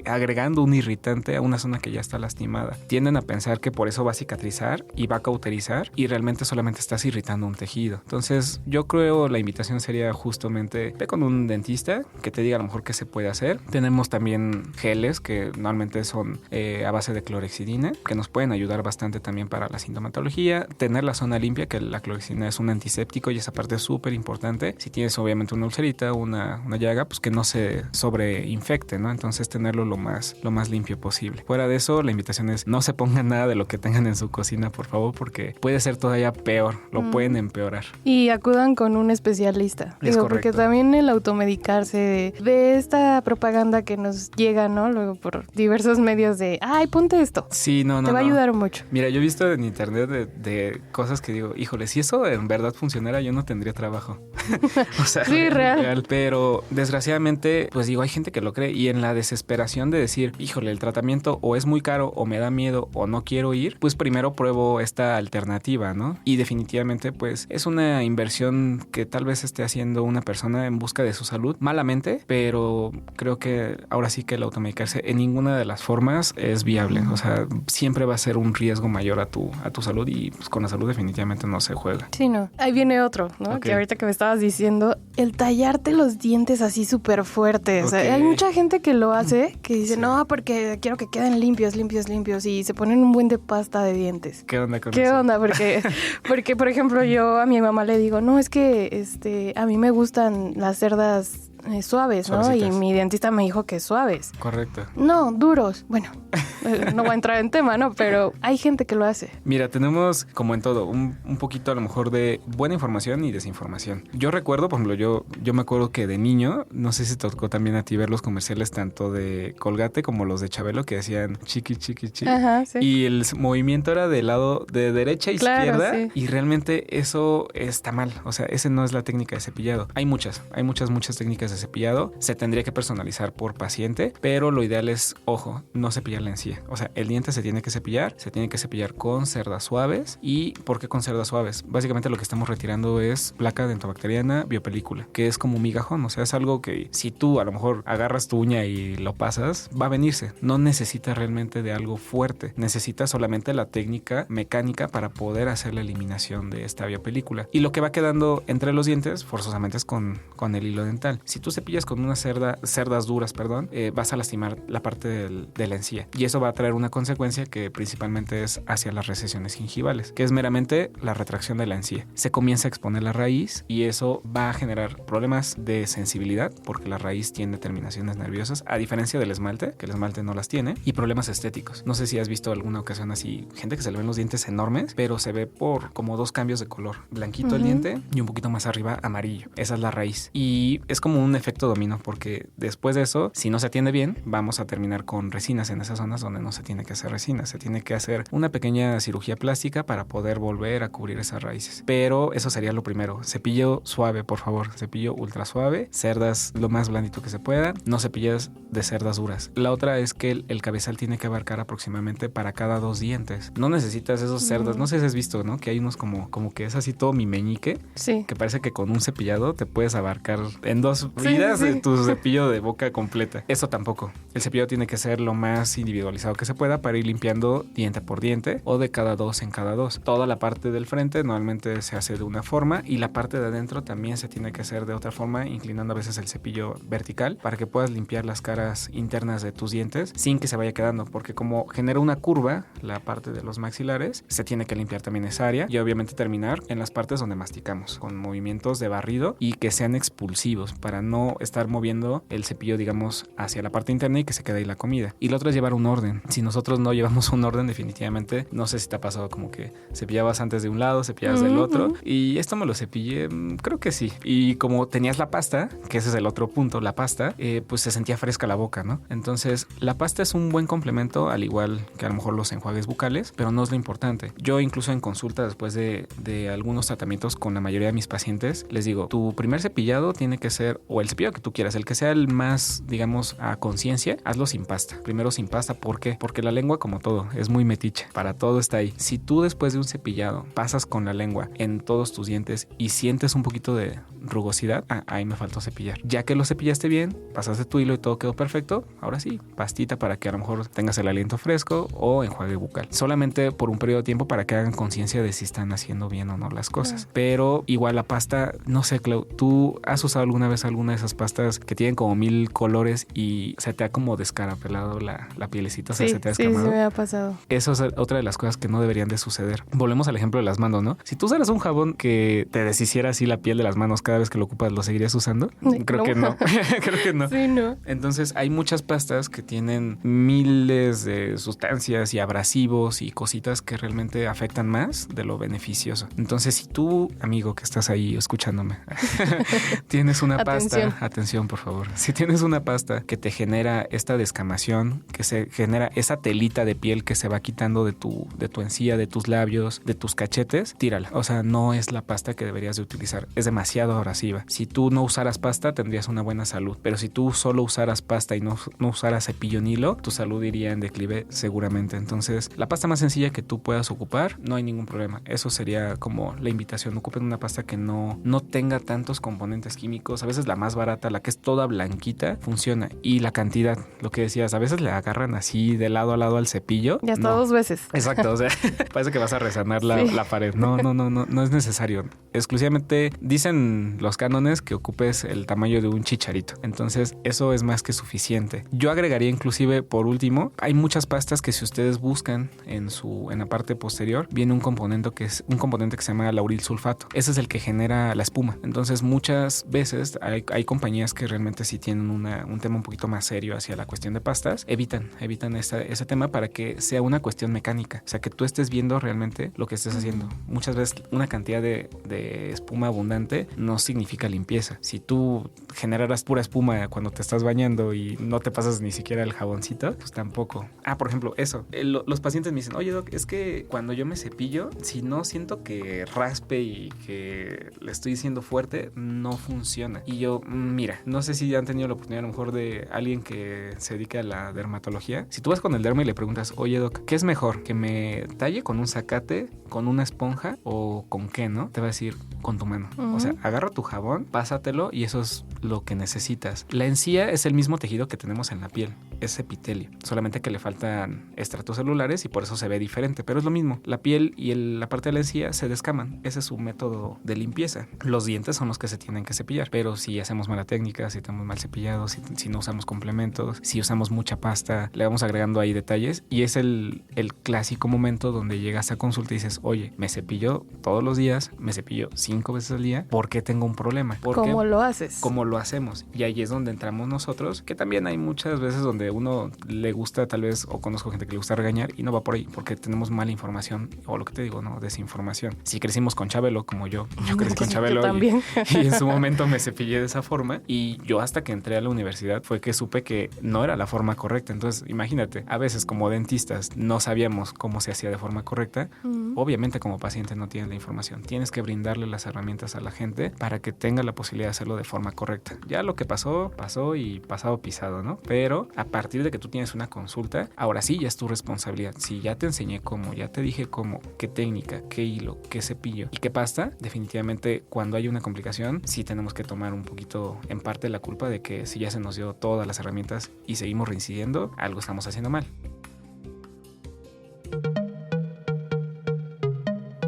agregando un irritante a una zona que ya está lastimada. Tienden a pensar que por eso va a cicatrizar y va a cauterizar y realmente solamente estás irritando un tejido. Entonces yo creo la invitación sería justamente ve con un dentista que te diga a lo mejor qué se puede hacer. Tenemos también geles que normalmente son a base de clorexidina que nos pueden ayudar bastante también para la sintomatología. Tener la zona limpia, que la clorexidina es un antiséptico y esa parte es súper importante. Si tienes obviamente una ulcerita, una llaga, pues que no se sobreinfecte, ¿no? Entonces tenerlo lo más limpio posible. Fuera de eso, la invitación es no se pongan nada de lo que tengan en su cocina, por favor, porque puede ser todavía peor, lo pueden empeorar. Y acudan con un especialista. Es correcto. Porque también el automedicarse de esta propaganda que nos llega, ¿no? Luego por diversos medios de, ay, ponte esto. Sí, no. Te va a ayudar mucho. Mira, yo he visto en internet de cosas que digo, híjole, si eso en verdad funcionara, yo no tendría trabajo. O sea, sí, real. Pero desgraciadamente, pues digo, hay gente que lo cree y en la desesperación de decir, híjole, el tratamiento o es muy caro o me da miedo o no quiero ir, pues primero pruebo esta alternativa, ¿no? Y definitivamente, pues es una inversión que tal vez esté haciendo una persona en busca de su salud, malamente, pero creo que ahora sí que el automedicarse en ninguna de las formas es viable. O sea, siempre va a ser un riesgo mayor a tu salud y pues con la salud definitivamente no se juega. Sí, no. Ahí viene otro, ¿no? Okay. Que ahorita que me estabas diciendo, el tallarte los dientes así súper fuertes. Okay. O sea, hay mucha gente que lo hace, que dice, sí, no, porque quiero que queden limpios y se ponen un buen de pasta de dientes. ¿Qué onda con eso? ¿Qué onda? Porque, por ejemplo, yo a mi mamá le digo, no, es que a mí me gustan las cerdas suaves, ¿no? Suavecitas. Y mi dentista me dijo que suaves. Correcto. No, duros. Bueno, no voy a entrar en tema, ¿no? Pero hay gente que lo hace. Mira, tenemos, como en todo, un poquito a lo mejor de buena información y desinformación. Yo recuerdo, por ejemplo, yo me acuerdo que de niño, no sé si te tocó también a ti ver los comerciales tanto de Colgate como los de Chabelo que decían chiqui, chiqui, chiqui. Ajá, sí. Y el movimiento era del lado de derecha a izquierda, sí. Y realmente eso está mal. O sea, ese no es la técnica de cepillado. Hay muchas técnicas de cepillado. Se tendría que personalizar por paciente, pero lo ideal es, ojo, no cepillar la encía. O sea, el diente se tiene que cepillar con cerdas suaves. ¿Y por qué con cerdas suaves? Básicamente lo que estamos retirando es placa dentobacteriana biopelícula, que es como un migajón. O sea, es algo que si tú a lo mejor agarras tu uña y lo pasas, va a venirse. No necesita realmente de algo fuerte. Necesita solamente la técnica mecánica para poder hacer la eliminación de esta biopelícula. Y lo que va quedando entre los dientes, forzosamente es con el hilo dental. Si tú cepillas con unas cerdas duras, vas a lastimar la parte de la encía. Y eso va a traer una consecuencia que principalmente es hacia las recesiones gingivales, que es meramente la retracción de la encía. Se comienza a exponer la raíz y eso va a generar problemas de sensibilidad, porque la raíz tiene terminaciones nerviosas, a diferencia del esmalte, que el esmalte no las tiene, y problemas estéticos. No sé si has visto alguna ocasión así, gente que se le ven los dientes enormes, pero se ve por como dos cambios de color. Blanquito el diente y un poquito más arriba amarillo. Esa es la raíz. Y es como un efecto dominó, porque después de eso, si no se atiende bien, vamos a terminar con resinas en esas zonas donde no se tiene que hacer resina. Se tiene que hacer una pequeña cirugía plástica para poder volver a cubrir esas raíces. Pero eso sería lo primero. Cepillo suave, por favor. Cepillo ultra suave. Cerdas lo más blandito que se pueda. No cepillas de cerdas duras. La otra es que el cabezal tiene que abarcar aproximadamente para cada 2 dientes. No necesitas esos cerdas. No sé si has visto, ¿no? Que hay unos como que es así todo mi meñique. Sí. Que parece que con un cepillado te puedes abarcar en 2 vidas de tu cepillo de boca completa. Eso tampoco. El cepillo tiene que ser lo más individualizado que se pueda para ir limpiando diente por diente o de cada 2 en cada 2. Toda la parte del frente normalmente se hace de una forma y la parte de adentro también se tiene que hacer de otra forma, inclinando a veces el cepillo vertical para que puedas limpiar las caras internas de tus dientes sin que se vaya quedando, porque como genera una curva la parte de los maxilares, se tiene que limpiar también esa área y obviamente terminar en las partes donde masticamos con movimientos de barrido y que sean expulsivos para no estar moviendo el cepillo, digamos, hacia la parte interna y que se quede ahí la comida. Y lo otro es llevar un orden. Si nosotros no llevamos un orden, definitivamente, no sé si te ha pasado como que cepillabas antes de un lado, cepillabas del otro, y esto me lo cepillé, creo que sí. Y como tenías la pasta, que ese es el otro punto, la pasta, pues se sentía fresca la boca, ¿no? Entonces, la pasta es un buen complemento, al igual que a lo mejor los enjuagues bucales, pero no es lo importante. Yo incluso en consulta, después de algunos tratamientos con la mayoría de mis pacientes, les digo, tu primer cepillado tiene que ser, o el cepillado que tú quieras, el que sea el más, digamos, a conciencia, hazlo sin pasta. Primero sin pasta, ¿por qué? Porque la lengua, como todo, es muy metiche, para todo está ahí. Si tú después de un cepillado pasas con la lengua en todos tus dientes y sientes un poquito de rugosidad, ahí me faltó cepillar. Ya que lo cepillaste bien, pasaste tu hilo y todo quedó perfecto, ahora sí, pastita para que a lo mejor tengas el aliento fresco o enjuague bucal. Solamente por un periodo de tiempo para que hagan conciencia de si están haciendo bien o no las cosas. Pero igual la pasta, no sé, Clau, ¿tú has usado alguna vez alguna de esas pastas que tienen como 1000 colores y se te ha como descarapelado la pielecita? O sea, se te ha escamado. Sí, me ha pasado. Eso es otra de las cosas que no deberían de suceder. Volvemos al ejemplo de las manos, ¿no? Si tú usaras un jabón que te deshiciera así la piel de las manos cada vez que lo ocupas, ¿lo seguirías usando? Creo que no. Creo que no. Sí, no. Entonces hay muchas pastas que tienen miles de sustancias y abrasivos y cositas que realmente afectan más de lo beneficioso. Entonces, si tú, amigo que estás ahí escuchándome, tienes una pasta, atención por favor, si tienes una pasta que te genera esta descamación, que se genera esa telita de piel que se va quitando de tu encía, de tus labios, de tus cachetes, tírala. O sea, no es la pasta que deberías de utilizar, es demasiado abrasiva. Si tú no usaras pasta, tendrías una buena salud, pero si tú solo usaras pasta y no usaras cepillo ni hilo, tu salud iría en declive seguramente. Entonces, la pasta más sencilla que tú puedas ocupar, no hay ningún problema. Eso sería como la invitación. Ocupen una pasta que no tenga tantos componentes químicos. A veces la más barata, la que es toda blanquita, funciona. Y la cantidad, lo que decías, a veces le agarran así de lado a lado al cepillo. Y hasta 2 veces. Exacto, o sea, parece que vas a resanar la pared. No es necesario. Exclusivamente dicen los cánones que ocupes el tamaño de un chicharito. Entonces, eso es más que suficiente. Yo agregaría inclusive, por último, hay muchas pastas que si ustedes buscan en la parte posterior, viene un componente que se llama lauril sulfato. Ese es el que genera la espuma. Entonces, muchas veces hay compañías que realmente sí tienen un tema un poquito más serio hacia la cuestión de pastas. Evitan ese tema para que sea una cuestión mecánica. O sea, que tú estés viendo realmente lo que estés haciendo. Muchas veces una cantidad de espuma abundante no significa limpieza. Si tú generaras pura espuma cuando te estás bañando y no te pasas ni siquiera el jaboncito, pues tampoco. Por ejemplo, eso. Los pacientes me dicen, oye, doc, es que cuando yo me cepillo, si no siento que raspe y que le estoy diciendo fuerte, no funciona. Y yo, mira, no sé si han tenido la oportunidad a lo mejor de alguien que se dedica a la dermatología. Si tú vas con el derma y le preguntas, oye, doc, ¿qué es mejor? ¿Que me talle con un zacate, con una esponja o con qué, no? Te va a decir, con tu mano. O sea, agarra tu jabón, pásatelo y eso es lo que necesitas. La encía es el mismo tejido que tenemos en la piel, es epitelio, solamente que le faltan estratos celulares y por eso se ve diferente, pero es lo mismo. La piel y la parte de la encía se descaman, ese es su método de limpieza. Los dientes son los que se tienen que cepillar, pero si hacemos mala técnica, si tenemos mal cepillado, si no usamos complementos, si usamos mucha pasta, le vamos agregando ahí detalles y es el clásico momento donde llegas a consulta y dices, oye, me cepillo todos los días, me cepillo 5 veces al día, ¿por qué tengo un problema? ¿Cómo lo haces? ¿Cómo lo hacemos? Y ahí es donde entramos nosotros, que también hay muchas veces donde uno le gusta tal vez, o conozco gente que le gusta regañar y no va por ahí, porque tenemos mala información, o lo que te digo, ¿no? Desinformación. Si crecimos con Chabelo, como yo crecí con Chabelo también. y en su momento me cepillé de esa forma y yo hasta que entré a la universidad fue que supe que no era la forma correcta. Entonces, imagínate, a veces como dentistas no sabíamos cómo se hacía de forma correcta. Obviamente como paciente no tienes la información. Tienes que brindarle las herramientas a la gente para que tenga la posibilidad de hacerlo de forma correcta. Ya lo que pasó y pasado pisado, ¿no? Pero a partir de que tú tienes una consulta, ahora sí ya es tu responsabilidad. Si ya te enseñé cómo, ya te dije cómo, qué técnica, qué hilo, qué cepillo y qué pasta, definitivamente cuando hay una complicación sí tenemos que tomar un poquito en parte la culpa de que si ya se nos dio todas las herramientas y seguimos reincidiendo, algo estamos haciendo mal.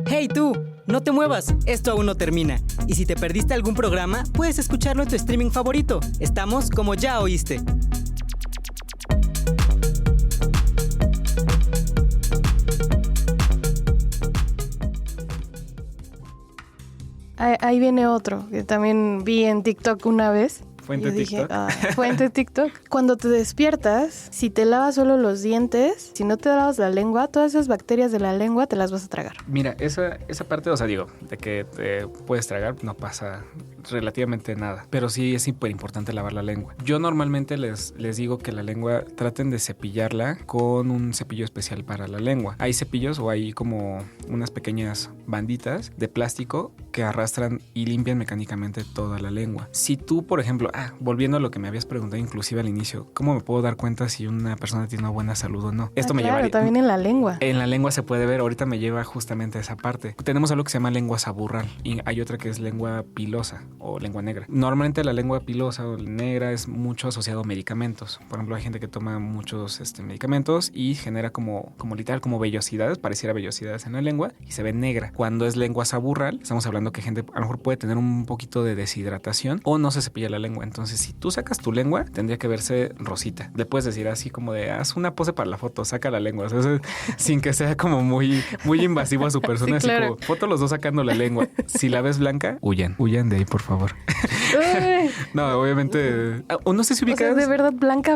¡Hey tú! No te muevas, esto aún no termina. Y si te perdiste algún programa, puedes escucharlo en tu streaming favorito. Estamos como Ya Oíste. Ahí viene otro que también vi en TikTok una vez, Fuente TikTok. Fuente TikTok. Cuando te despiertas, si te lavas solo los dientes, si no te lavas la lengua, todas esas bacterias de la lengua te las vas a tragar. Mira, esa parte, o sea, digo, de que te puedes tragar, no pasa relativamente nada, pero sí es súper importante lavar la lengua. Yo normalmente les digo que la lengua traten de cepillarla con un cepillo especial para la lengua. Hay cepillos o hay como unas pequeñas banditas de plástico que arrastran y limpian mecánicamente toda la lengua. Si tú, por ejemplo, volviendo a lo que me habías preguntado inclusive al inicio, ¿cómo me puedo dar cuenta si una persona tiene una buena salud o no? Esto me lleva también en la lengua. En la lengua se puede ver, ahorita me lleva justamente a esa parte. Tenemos algo que se llama lengua saburral y hay otra que es lengua pilosa o lengua negra. Normalmente la lengua pilosa o negra es mucho asociado a medicamentos. Por ejemplo, hay gente que toma muchos medicamentos y genera como literal, como vellosidades, pareciera vellosidades en la lengua y se ve negra. Cuando es lengua saburral, estamos hablando que gente a lo mejor puede tener un poquito de deshidratación o no se cepilla la lengua. Entonces, si tú sacas tu lengua, tendría que verse rosita. Le puedes decir así como de, haz una pose para la foto, saca la lengua. O sea, sin que sea como muy invasivo a su persona. Sí, así claro. Como, foto los dos sacando la lengua. Si la ves blanca, huyan de ahí, por favor. No, obviamente. No sé si ubicas. O sea, de verdad, blanca.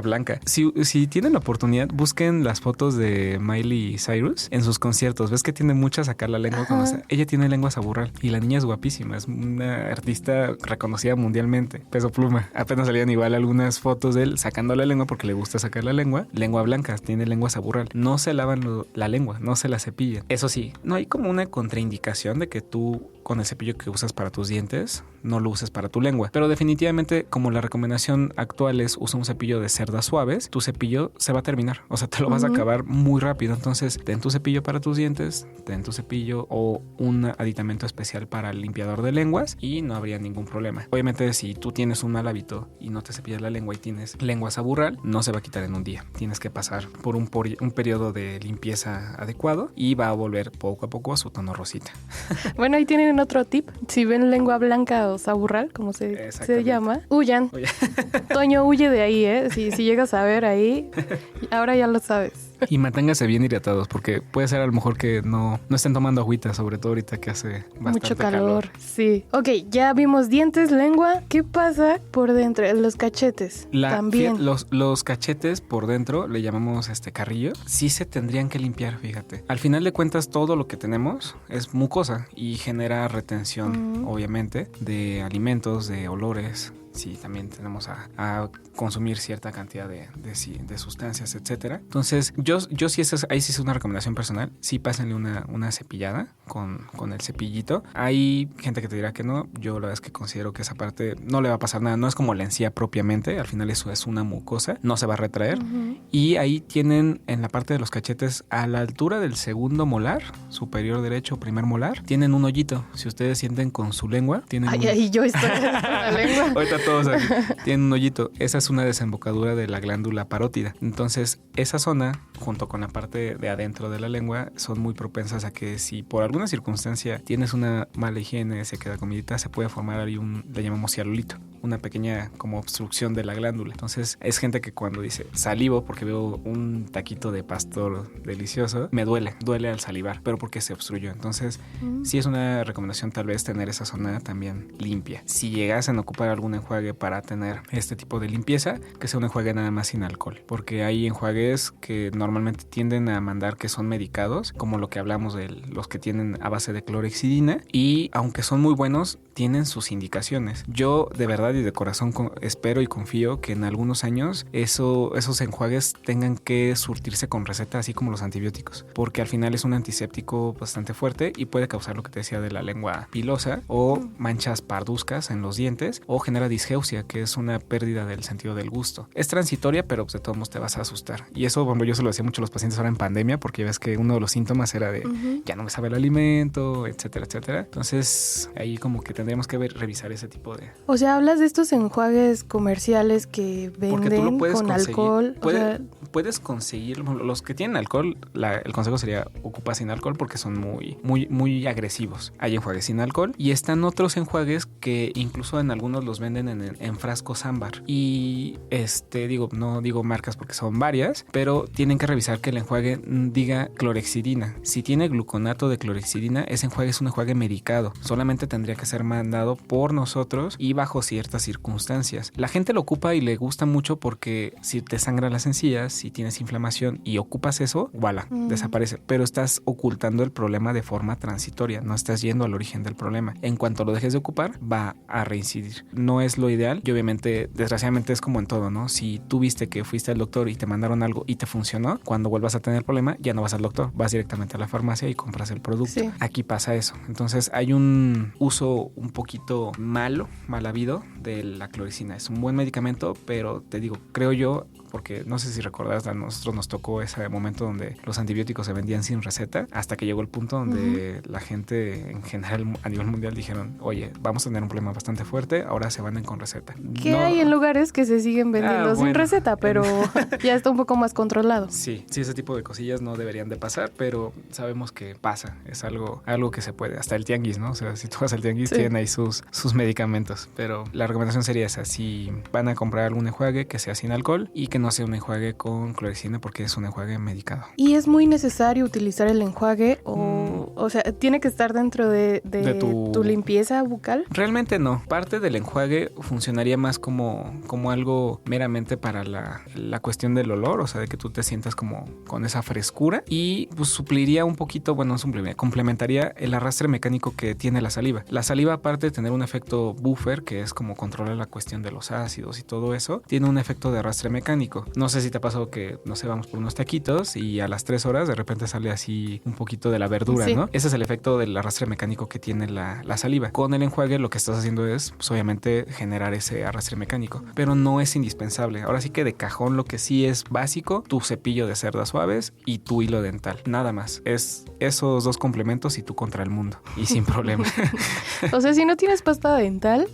Blanca. Si tienen la oportunidad, busquen las fotos de Miley Cyrus en sus conciertos. Ves que tiene mucha sacar la lengua. Ella tiene lengua saburral y la niña es guapísima. Es una artista reconocida mundialmente. Peso Pluma. Apenas salían igual algunas fotos de él sacando la lengua porque le gusta sacar la lengua. Lengua blanca, tiene lengua saburral. No se lavan la lengua, no se la cepillan. Eso sí, no hay como una contraindicación de que tú con el cepillo que usas para tus dientes no lo uses para tu lengua. Pero definitivamente, como la recomendación actual es usa un cepillo de cerdas suaves, tu cepillo se va a terminar. O sea, te lo vas a acabar muy rápido. Entonces, ten tu cepillo para tus dientes, ten tu cepillo o un aditamento especial para el limpiador de lenguas y no habría ningún problema. Obviamente, si tú tienes un mal hábito y no te cepillas la lengua y tienes lengua saburral, no se va a quitar en un día. Tienes que pasar por un periodo de limpieza adecuado y va a volver poco a poco a su tono rosita. Bueno, ahí tienen otro tip. Si ven lengua blanca o saburral, como se llama, huyan. Toño, huye de ahí, Si llegas a ver ahí, ahora ya lo sabes. Y manténgase bien hidratados, porque puede ser a lo mejor que no estén tomando agüita, sobre todo ahorita que hace bastante mucho calor. Sí. Ok, ya vimos dientes, lengua. ¿Qué pasa por dentro? Los cachetes. También. Los cachetes por dentro, le llamamos carrillo, sí se tendrían que limpiar, fíjate. Al final de cuentas, todo lo que tenemos es mucosa y genera retención, obviamente, de alimentos, de olores. Sí, también tenemos a consumir cierta cantidad de sustancias, etcétera. Entonces, yo sí, ahí sí es una recomendación personal. Sí, pásenle una cepillada con el cepillito. Hay gente que te dirá que no. Yo la verdad es que considero que esa parte no le va a pasar nada. No es como la encía propiamente. Al final eso es una mucosa. No se va a retraer. Y ahí tienen en la parte de los cachetes, a la altura del segundo molar, superior derecho, primer molar, tienen un hoyito. Si ustedes sienten con su lengua, tienen ahí yo estoy con la lengua. Ahorita todos aquí tienen un hoyito. Esa es una desembocadura de la glándula parótida. Entonces, esa zona, junto con la parte de adentro de la lengua, son muy propensas a que si por alguna circunstancia tienes una mala higiene, se queda comidita, se puede formar ahí le llamamos cialolito, una pequeña como obstrucción de la glándula. Entonces, es gente que cuando dice salivo porque veo un taquito de pastor delicioso, me duele al salivar, pero porque se obstruyó. Entonces, sí es una recomendación tal vez tener esa zona también limpia. Si llegasen a ocupar algún enjuague para tener este tipo de limpieza, que sea un enjuague nada más sin alcohol, porque hay enjuagues que normalmente tienden a mandar que son medicados, como lo que hablamos de los que tienen a base de clorhexidina, y aunque son muy buenos, tienen sus indicaciones. Yo de verdad y de corazón espero y confío que en algunos años esos enjuagues tengan que surtirse con receta, así como los antibióticos, porque al final es un antiséptico bastante fuerte y puede causar lo que te decía de la lengua pilosa o manchas parduzcas en los dientes o genera disgeusia, que es una pérdida del sentido del gusto. Es transitoria, pero pues de todos modos te vas a asustar. Y eso, bueno, yo se lo decía mucho a los pacientes ahora en pandemia, porque ves que uno de los síntomas era de ya no me sabe el alimento, etcétera, etcétera. Entonces, ahí como que tendríamos que revisar ese tipo de... O sea, hablas de estos enjuagues comerciales que venden con alcohol. Puedes conseguir, los que tienen alcohol, el consejo sería ocupa sin alcohol porque son muy agresivos. Hay enjuagues sin alcohol y están otros enjuagues que incluso en algunos los venden en frascos ámbar. Y no digo marcas porque son varias, pero tienen que revisar que el enjuague diga clorhexidina. Si tiene gluconato de clorhexidina, ese enjuague es un enjuague medicado. Solamente tendría que ser mandado por nosotros y bajo ciertas ciertas circunstancias. La gente lo ocupa y le gusta mucho porque si te sangran las encías, si tienes inflamación y ocupas eso, voilà, desaparece. Pero estás ocultando el problema de forma transitoria, no estás yendo al origen del problema. En cuanto lo dejes de ocupar, va a reincidir. No es lo ideal y obviamente, desgraciadamente es como en todo, ¿no? Si tú viste que fuiste al doctor y te mandaron algo y te funcionó, cuando vuelvas a tener el problema, ya no vas al doctor, vas directamente a la farmacia y compras el producto. Sí. Aquí pasa eso. Entonces hay un uso un poquito mal habido de la cloricina. Es un buen medicamento, pero te digo, creo yo, porque no sé si recordás, a nosotros nos tocó ese momento donde los antibióticos se vendían sin receta, hasta que llegó el punto donde la gente en general a nivel mundial dijeron, oye, vamos a tener un problema bastante fuerte, ahora se venden con receta. Que hay en lugares que se siguen vendiendo sin receta, pero ya está un poco más controlado. Sí, ese tipo de cosillas no deberían de pasar, pero sabemos que pasa, es algo que se puede, hasta el tianguis, ¿no? O sea, si tú vas al tianguis, tienen ahí sus medicamentos, pero la recomendación sería esa, si van a comprar algún enjuague que sea sin alcohol y que no sea un enjuague con cloricina porque es un enjuague medicado. ¿Y es muy necesario utilizar el enjuague o sea, tiene que estar dentro de tu limpieza bucal? Realmente no. Parte del enjuague funcionaría más como algo meramente para la cuestión del olor, o sea, de que tú te sientas como con esa frescura y pues supliría un poquito, bueno, no supliría, complementaría el arrastre mecánico que tiene la saliva. La saliva, aparte de tener un efecto buffer, que es como controlar la cuestión de los ácidos y todo eso, tiene un efecto de arrastre mecánico. No sé si te ha pasado que, no sé, vamos por unos taquitos y a las 3 horas de repente sale así un poquito de la verdura, ¿no? Ese es el efecto del arrastre mecánico que tiene la saliva. Con el enjuague lo que estás haciendo es, pues, obviamente, generar ese arrastre mecánico, pero no es indispensable. Ahora sí que de cajón lo que sí es básico, tu cepillo de cerdas suaves y tu hilo dental. Nada más. Es esos dos complementos y tú contra el mundo. Y sin problema. O sea, si no tienes pasta dental,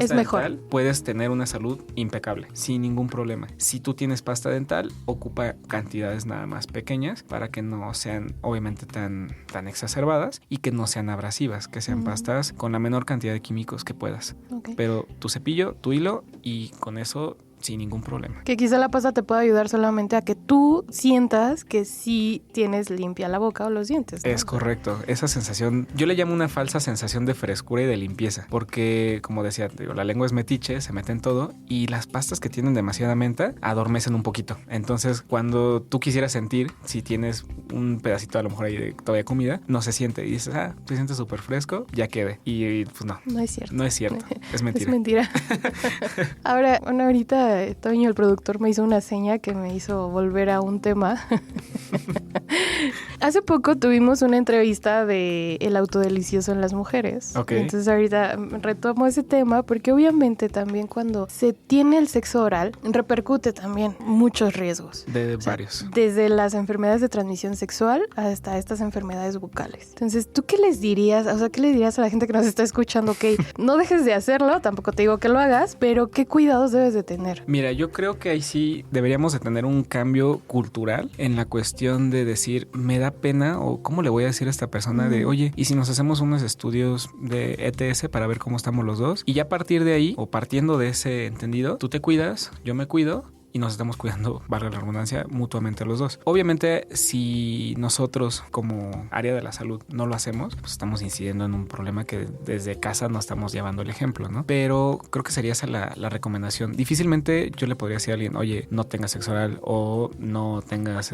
dental, puedes tener una salud impecable, sin ningún problema. Si tú tienes pasta dental, ocupa cantidades nada más pequeñas para que no sean obviamente tan exacerbadas y que no sean abrasivas, que sean pastas con la menor cantidad de químicos que puedas. Okay. Pero tu cepillo, tu hilo y con eso sin ningún problema. Que quizá la pasta te pueda ayudar solamente a que tú sientas que sí tienes limpia la boca o los dientes, ¿no? Es correcto. Esa sensación, yo le llamo una falsa sensación de frescura y de limpieza, porque como decía, digo, la lengua es metiche, se mete en todo y las pastas que tienen demasiada menta adormecen un poquito. Entonces, cuando tú quisieras sentir, si tienes un pedacito a lo mejor ahí de todavía comida, no se siente y dices, te sientes súper fresco, ya quede. Y pues no. No es cierto. No es cierto. Es mentira. Es mentira. Ahora, bueno, ahorita Toño, el productor, me hizo una seña que me hizo volver a un tema. Hace poco tuvimos una entrevista de el autodelicioso en las mujeres. Okay. Entonces ahorita retomo ese tema porque obviamente también cuando se tiene el sexo oral repercute también muchos riesgos. De varios. Desde las enfermedades de transmisión sexual hasta estas enfermedades bucales. Entonces, ¿tú qué les dirías? O sea, ¿qué le dirías a la gente que nos está escuchando? Ok, no dejes de hacerlo, tampoco te digo que lo hagas, pero ¿qué cuidados debes de tener? Mira, yo creo que ahí sí deberíamos de tener un cambio cultural en la cuestión de decir, me da pena o cómo le voy a decir a esta persona de, oye, ¿y si nos hacemos unos estudios de ETS para ver cómo estamos los dos? Y ya a partir de ahí, o partiendo de ese entendido, tú te cuidas, yo me cuido y nos estamos cuidando, valga la redundancia, mutuamente los dos. Obviamente, si nosotros como área de la salud no lo hacemos, pues estamos incidiendo en un problema que desde casa no estamos llevando el ejemplo, ¿no? Pero creo que sería esa la recomendación. Difícilmente yo le podría decir a alguien, oye, no tengas sexo oral o no tengas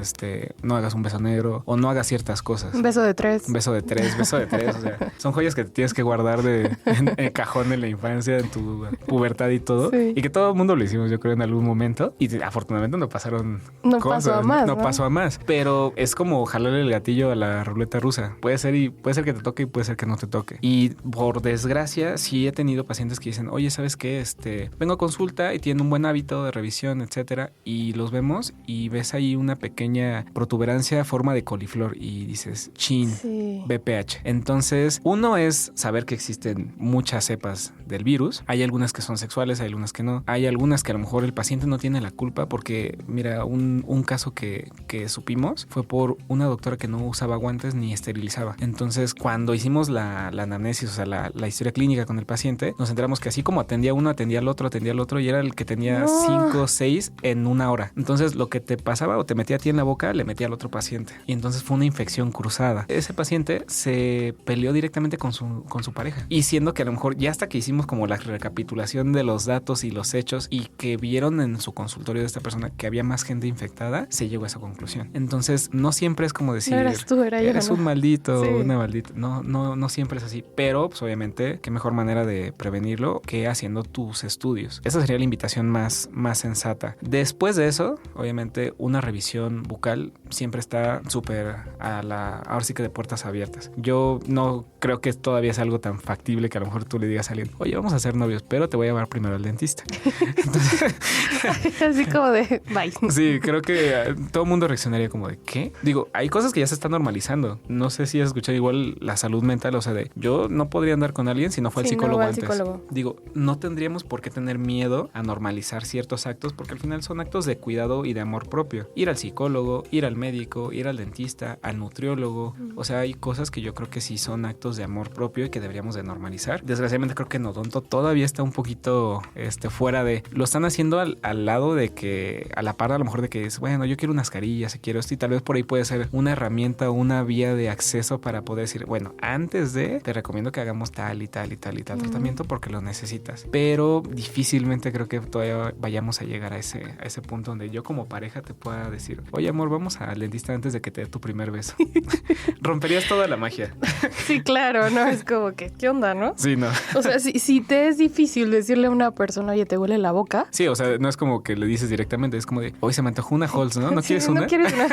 no hagas un beso negro o no hagas ciertas cosas. Un beso de 3. Un beso de 3, o sea, son joyas que tienes que guardar en el cajón en la infancia, en tu pubertad y todo. Sí. Y que todo el mundo lo hicimos, yo creo, en algún momento. Y afortunadamente no pasaron cosas. No pasó a más. Pero es como jalarle el gatillo a la ruleta rusa. Puede ser que te toque y puede ser que no te toque. Y por desgracia, sí he tenido pacientes que dicen, oye, ¿sabes qué? Vengo a consulta y tienen un buen hábito de revisión, etcétera. Y los vemos y ves ahí una pequeña protuberancia forma de coliflor y dices, chin, sí. BPH. Entonces, uno es saber que existen muchas cepas del virus. Hay algunas que son sexuales, hay algunas que no. Hay algunas que a lo mejor el paciente no tiene la culpa porque, mira, un caso que supimos fue por una doctora que no usaba guantes ni esterilizaba. Entonces, cuando hicimos la anamnesis, o sea, la historia clínica con el paciente, nos enteramos que así como atendía uno, atendía al otro y era el que tenía 5 o 6 en una hora. Entonces, lo que te pasaba o te metía a ti en la boca, le metía al otro paciente. Y entonces fue una infección cruzada. Ese paciente se peleó directamente con su pareja. Y siendo que a lo mejor ya hasta que hicimos como la recapitulación de los datos y los hechos y que vieron en su consultorio de esta persona que había más gente infectada, se llegó a esa conclusión. Entonces, no siempre es como decir, no eras tú, era yo, eres ¿no? un maldito, Sí. una maldita. No siempre es así. Pero, pues obviamente, qué mejor manera de prevenirlo que haciendo tus estudios. Esa sería la invitación más sensata. Después de eso, obviamente, una revisión bucal siempre está súper ahora sí que de puertas abiertas. Yo no creo que todavía es algo tan factible que a lo mejor tú le digas a alguien, oye, vamos a ser novios, pero te voy a llevar primero al dentista. Entonces, así como de bye. sí, creo que todo el mundo reaccionaría como de ¿qué? Digo, hay cosas que ya se están normalizando. No sé si has escuchado igual la salud mental, o sea, de yo no podría andar con alguien si no fue al psicólogo antes. Digo, no tendríamos por qué tener miedo a normalizar ciertos actos porque al final son actos de cuidado y de amor propio. Ir al psicólogo, ir al médico, ir al dentista, al nutriólogo. O sea, hay cosas que yo creo que sí son actos de amor propio y que deberíamos de normalizar. Desgraciadamente creo que en odonto todavía está un poquito fuera de... Lo están haciendo al lado de que, a la par a lo mejor de que es, bueno, yo quiero unas carillas, quiero esto y tal vez por ahí puede ser una herramienta o una vía de acceso para poder decir, bueno, antes de, te recomiendo que hagamos tal y tal y tal y tal tratamiento porque lo necesitas. Pero difícilmente creo que todavía vayamos a llegar a ese punto donde yo como pareja te pueda decir, oye amor, vamos al dentista antes de que te dé tu primer beso. Romperías toda la magia. Sí, claro, ¿no? Es como que, ¿qué onda, no? Sí, no. O sea, si te es difícil decirle a una persona, oye, ¿te huele la boca? Sí, o sea, no es como que le dices directamente, es como de, hoy se me antojó una Halls, ¿no? ¿No quieres una? ¿No quieres una?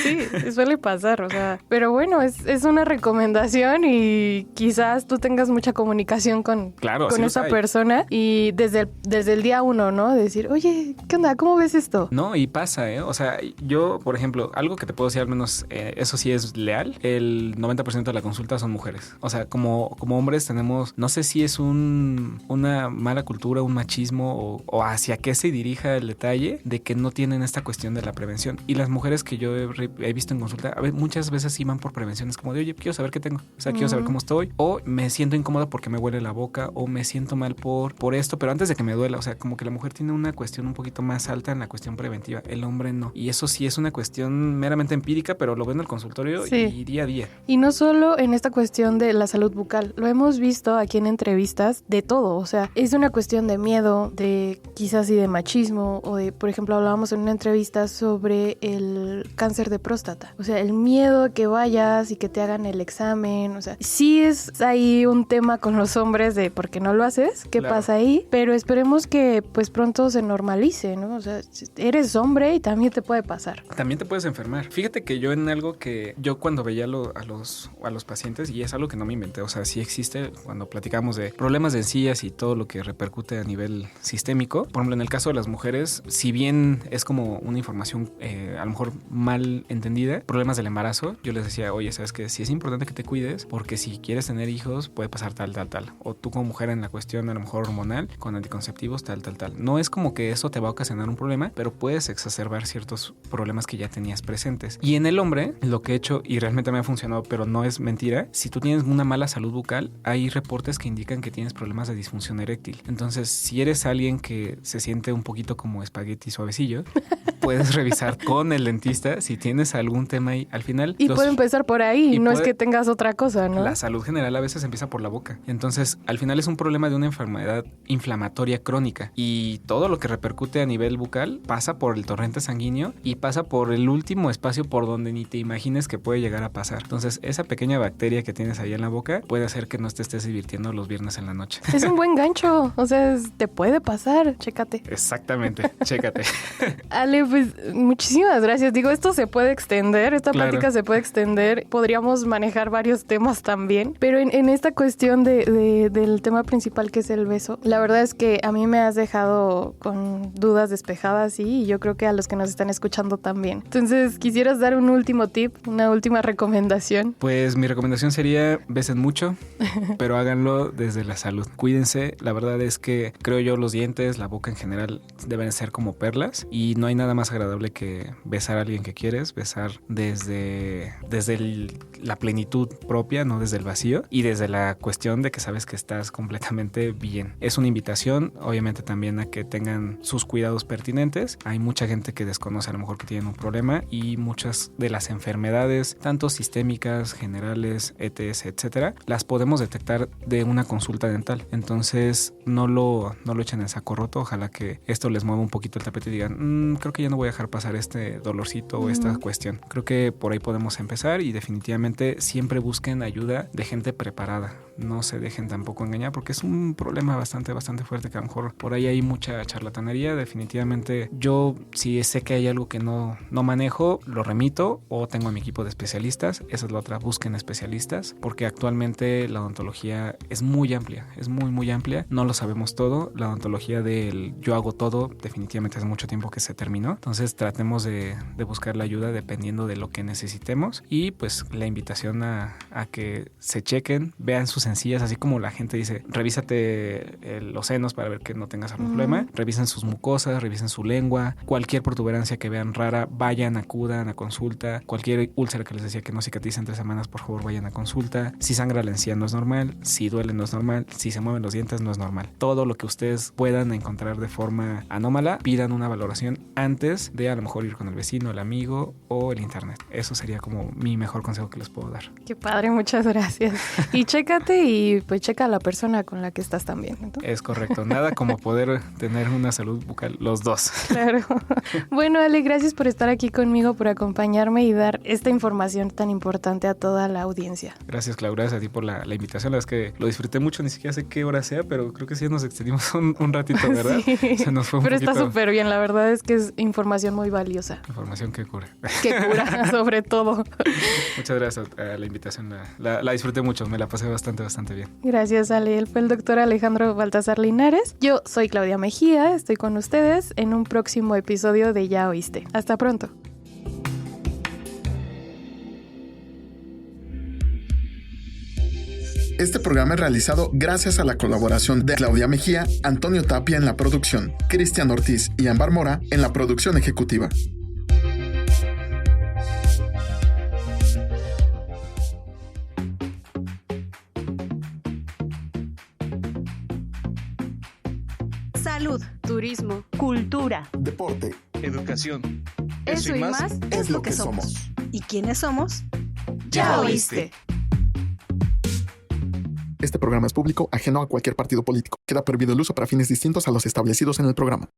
Sí, suele pasar, o sea. Pero bueno, es una recomendación y quizás tú tengas mucha comunicación con esa persona y desde el día uno, ¿no? Decir, oye, ¿qué onda? ¿Cómo ves esto? No, y pasa, ¿eh? O sea, yo, por ejemplo, algo que te puedo decir al menos, eso sí es leal, el 90% de la consulta son mujeres. O sea, como hombres tenemos, no sé si es una mala cultura, un machismo o hacia qué se dirija el detalle de que no tienen esta cuestión de la prevención. Y las mujeres que yo he visto en consulta, muchas veces sí van por prevenciones como de, oye, quiero saber qué tengo, o sea, quiero saber cómo estoy, o me siento incómoda porque me huele la boca, o me siento mal por esto, pero antes de que me duela, o sea, como que la mujer tiene una cuestión un poquito más alta en la cuestión preventiva, el hombre no. Y eso sí es una cuestión meramente empírica, pero lo ven en el consultorio y día a día. Y no solo en esta cuestión de la salud bucal, lo hemos visto aquí en entrevistas de todo, o sea, es una cuestión de miedo, de quizás y de machismo, o de, por ejemplo, hablábamos en una entrevista sobre el cáncer de próstata, o sea, el miedo a que vayas y que te hagan el examen, o sea, sí es ahí un tema con los hombres de ¿por qué no lo haces? ¿Qué pasa ahí? Pero esperemos que pues pronto se normalice, ¿no? O sea, eres hombre y también te puede pasar. También te puedes enfermar. Fíjate que yo en algo que yo cuando veía a los pacientes, y es algo que no me inventé, o sea, sí existe cuando platicamos de problemas de encías y todo lo que repercute a nivel sistémico. Por ejemplo, en el caso de las mujeres, si bien es como una información a lo mejor mal entendida, problemas del embarazo, yo les decía, oye, ¿sabes qué? Sí es importante que te cuides porque si quieres tener hijos puede pasar tal. O tú como mujer en la cuestión a lo mejor hormonal, con anticonceptivos, tal. No es como que eso te va a ocasionar un problema, pero puedes exacerbar ciertos problemas que ya tenías presentes. Y en el hombre, lo que he hecho, y realmente me ha funcionado, pero no es mentira, si tú tienes una mala salud bucal, hay reportes que indican que tienes problemas de disfunción eréctil. Entonces, si eres alguien que se siente un poquito como espagueti suavecillo, puedes revisar con el dentista si tienes algún tema ahí al final. Y puede empezar por ahí, no es que tengas otra cosa, ¿no? La salud general a veces empieza por la boca. Entonces, al final es un problema de una enfermedad inflamatoria crónica y todo lo que repercute a nivel bucal pasa por el torrente sanguíneo y pasa por el último espacio por donde ni te imagines que puede llegar a pasar. Entonces, esa pequeña bacteria que tienes ahí en la boca puede hacer que no te estés divirtiendo los viernes en la noche. Es un buen gancho, o sea, te puede pasar, chécate. Exactamente, chécate. Ale, pues muchísimas gracias. Digo, esto se puede extender, esta plática se puede extender. Podríamos manejar varios temas también, pero en esta cuestión del tema principal que es el beso, la verdad es que a mí me has dejado con dudas despejadas y yo creo que a los que nos están escuchando también. Entonces, ¿quisieras dar un último tip, una última recomendación? Pues mi recomendación sería besen mucho, pero háganlo desde la salud. Cuídense, la verdad es que creo yo los dientes, la boca en general deben deben ser como perlas, y no hay nada más agradable que besar a alguien que quieres, besar desde la plenitud propia, no desde el vacío, y desde la cuestión de que sabes que estás completamente bien. Es una invitación, obviamente, también a que tengan sus cuidados pertinentes. Hay mucha gente que desconoce a lo mejor que tienen un problema, y muchas de las enfermedades, tanto sistémicas, generales, ETS, etcétera, las podemos detectar de una consulta dental. Entonces no lo echen en saco roto. Ojalá que esto les mueva un poquito el tapete y digan, creo que ya no voy a dejar pasar este dolorcito o esta cuestión. Creo que por ahí podemos empezar, y definitivamente siempre busquen ayuda de gente preparada. No se dejen tampoco engañar, porque es un problema bastante fuerte, que a lo mejor por ahí hay mucha charlatanería. Definitivamente yo, si sé que hay algo que no manejo, lo remito o tengo a mi equipo de especialistas. Esa es la otra, busquen especialistas, porque actualmente la odontología es muy amplia, es muy amplia. No lo sabemos todo. La odontología del yo hago todo definitivamente hace mucho tiempo que se terminó. Entonces tratemos de buscar la ayuda dependiendo de lo que necesitemos, y pues la invitación a que se chequen, vean sus sencillas, así como la gente dice, revísate los senos para ver que no tengas algún problema, revisen sus mucosas, revisen su lengua, cualquier protuberancia que vean rara, acudan a consulta. Cualquier úlcera que les decía que no cicatriza en 3 semanas, por favor vayan a consulta. Si sangra la encía no es normal, si duele no es normal, si se mueven los dientes no es normal. Todo lo que ustedes puedan encontrar de forma anómala, pidan una valoración antes de a lo mejor ir con el vecino, el amigo o el internet. Eso sería como mi mejor consejo que les puedo dar. Qué padre, muchas gracias. Y chécate, y pues checa a la persona con la que estás también, ¿no? Es correcto, nada como poder tener una salud bucal los dos. Claro. Bueno, Ale, gracias por estar aquí conmigo, por acompañarme y dar esta información tan importante a toda la audiencia. Gracias, Clau, gracias a ti por la invitación. La verdad es que lo disfruté mucho, ni siquiera sé qué hora sea, pero creo que sí nos extendimos un ratito, ¿verdad? Sí, se nos fue un pero poquito. está súper bien, la verdad es que es información muy valiosa. Información que cura. Que cura, sobre todo. Muchas gracias a la invitación, la disfruté mucho, me la pasé bastante bien. Gracias, Ale. Él fue el doctor Alejandro Baltasar Linares. Yo soy Claudia Mejía, estoy con ustedes en un próximo episodio de Ya Oíste. Hasta pronto. Este programa es realizado gracias a la colaboración de Claudia Mejía, Antonio Tapia en la producción, Cristian Ortiz y Ámbar Mora en la producción ejecutiva. Salud, turismo, cultura, Deporte. Educación. eso y más Es lo que somos. ¿Y quiénes somos? Ya oíste. Este programa es público, ajeno a cualquier partido político. Queda prohibido el uso para fines distintos a los establecidos en el programa.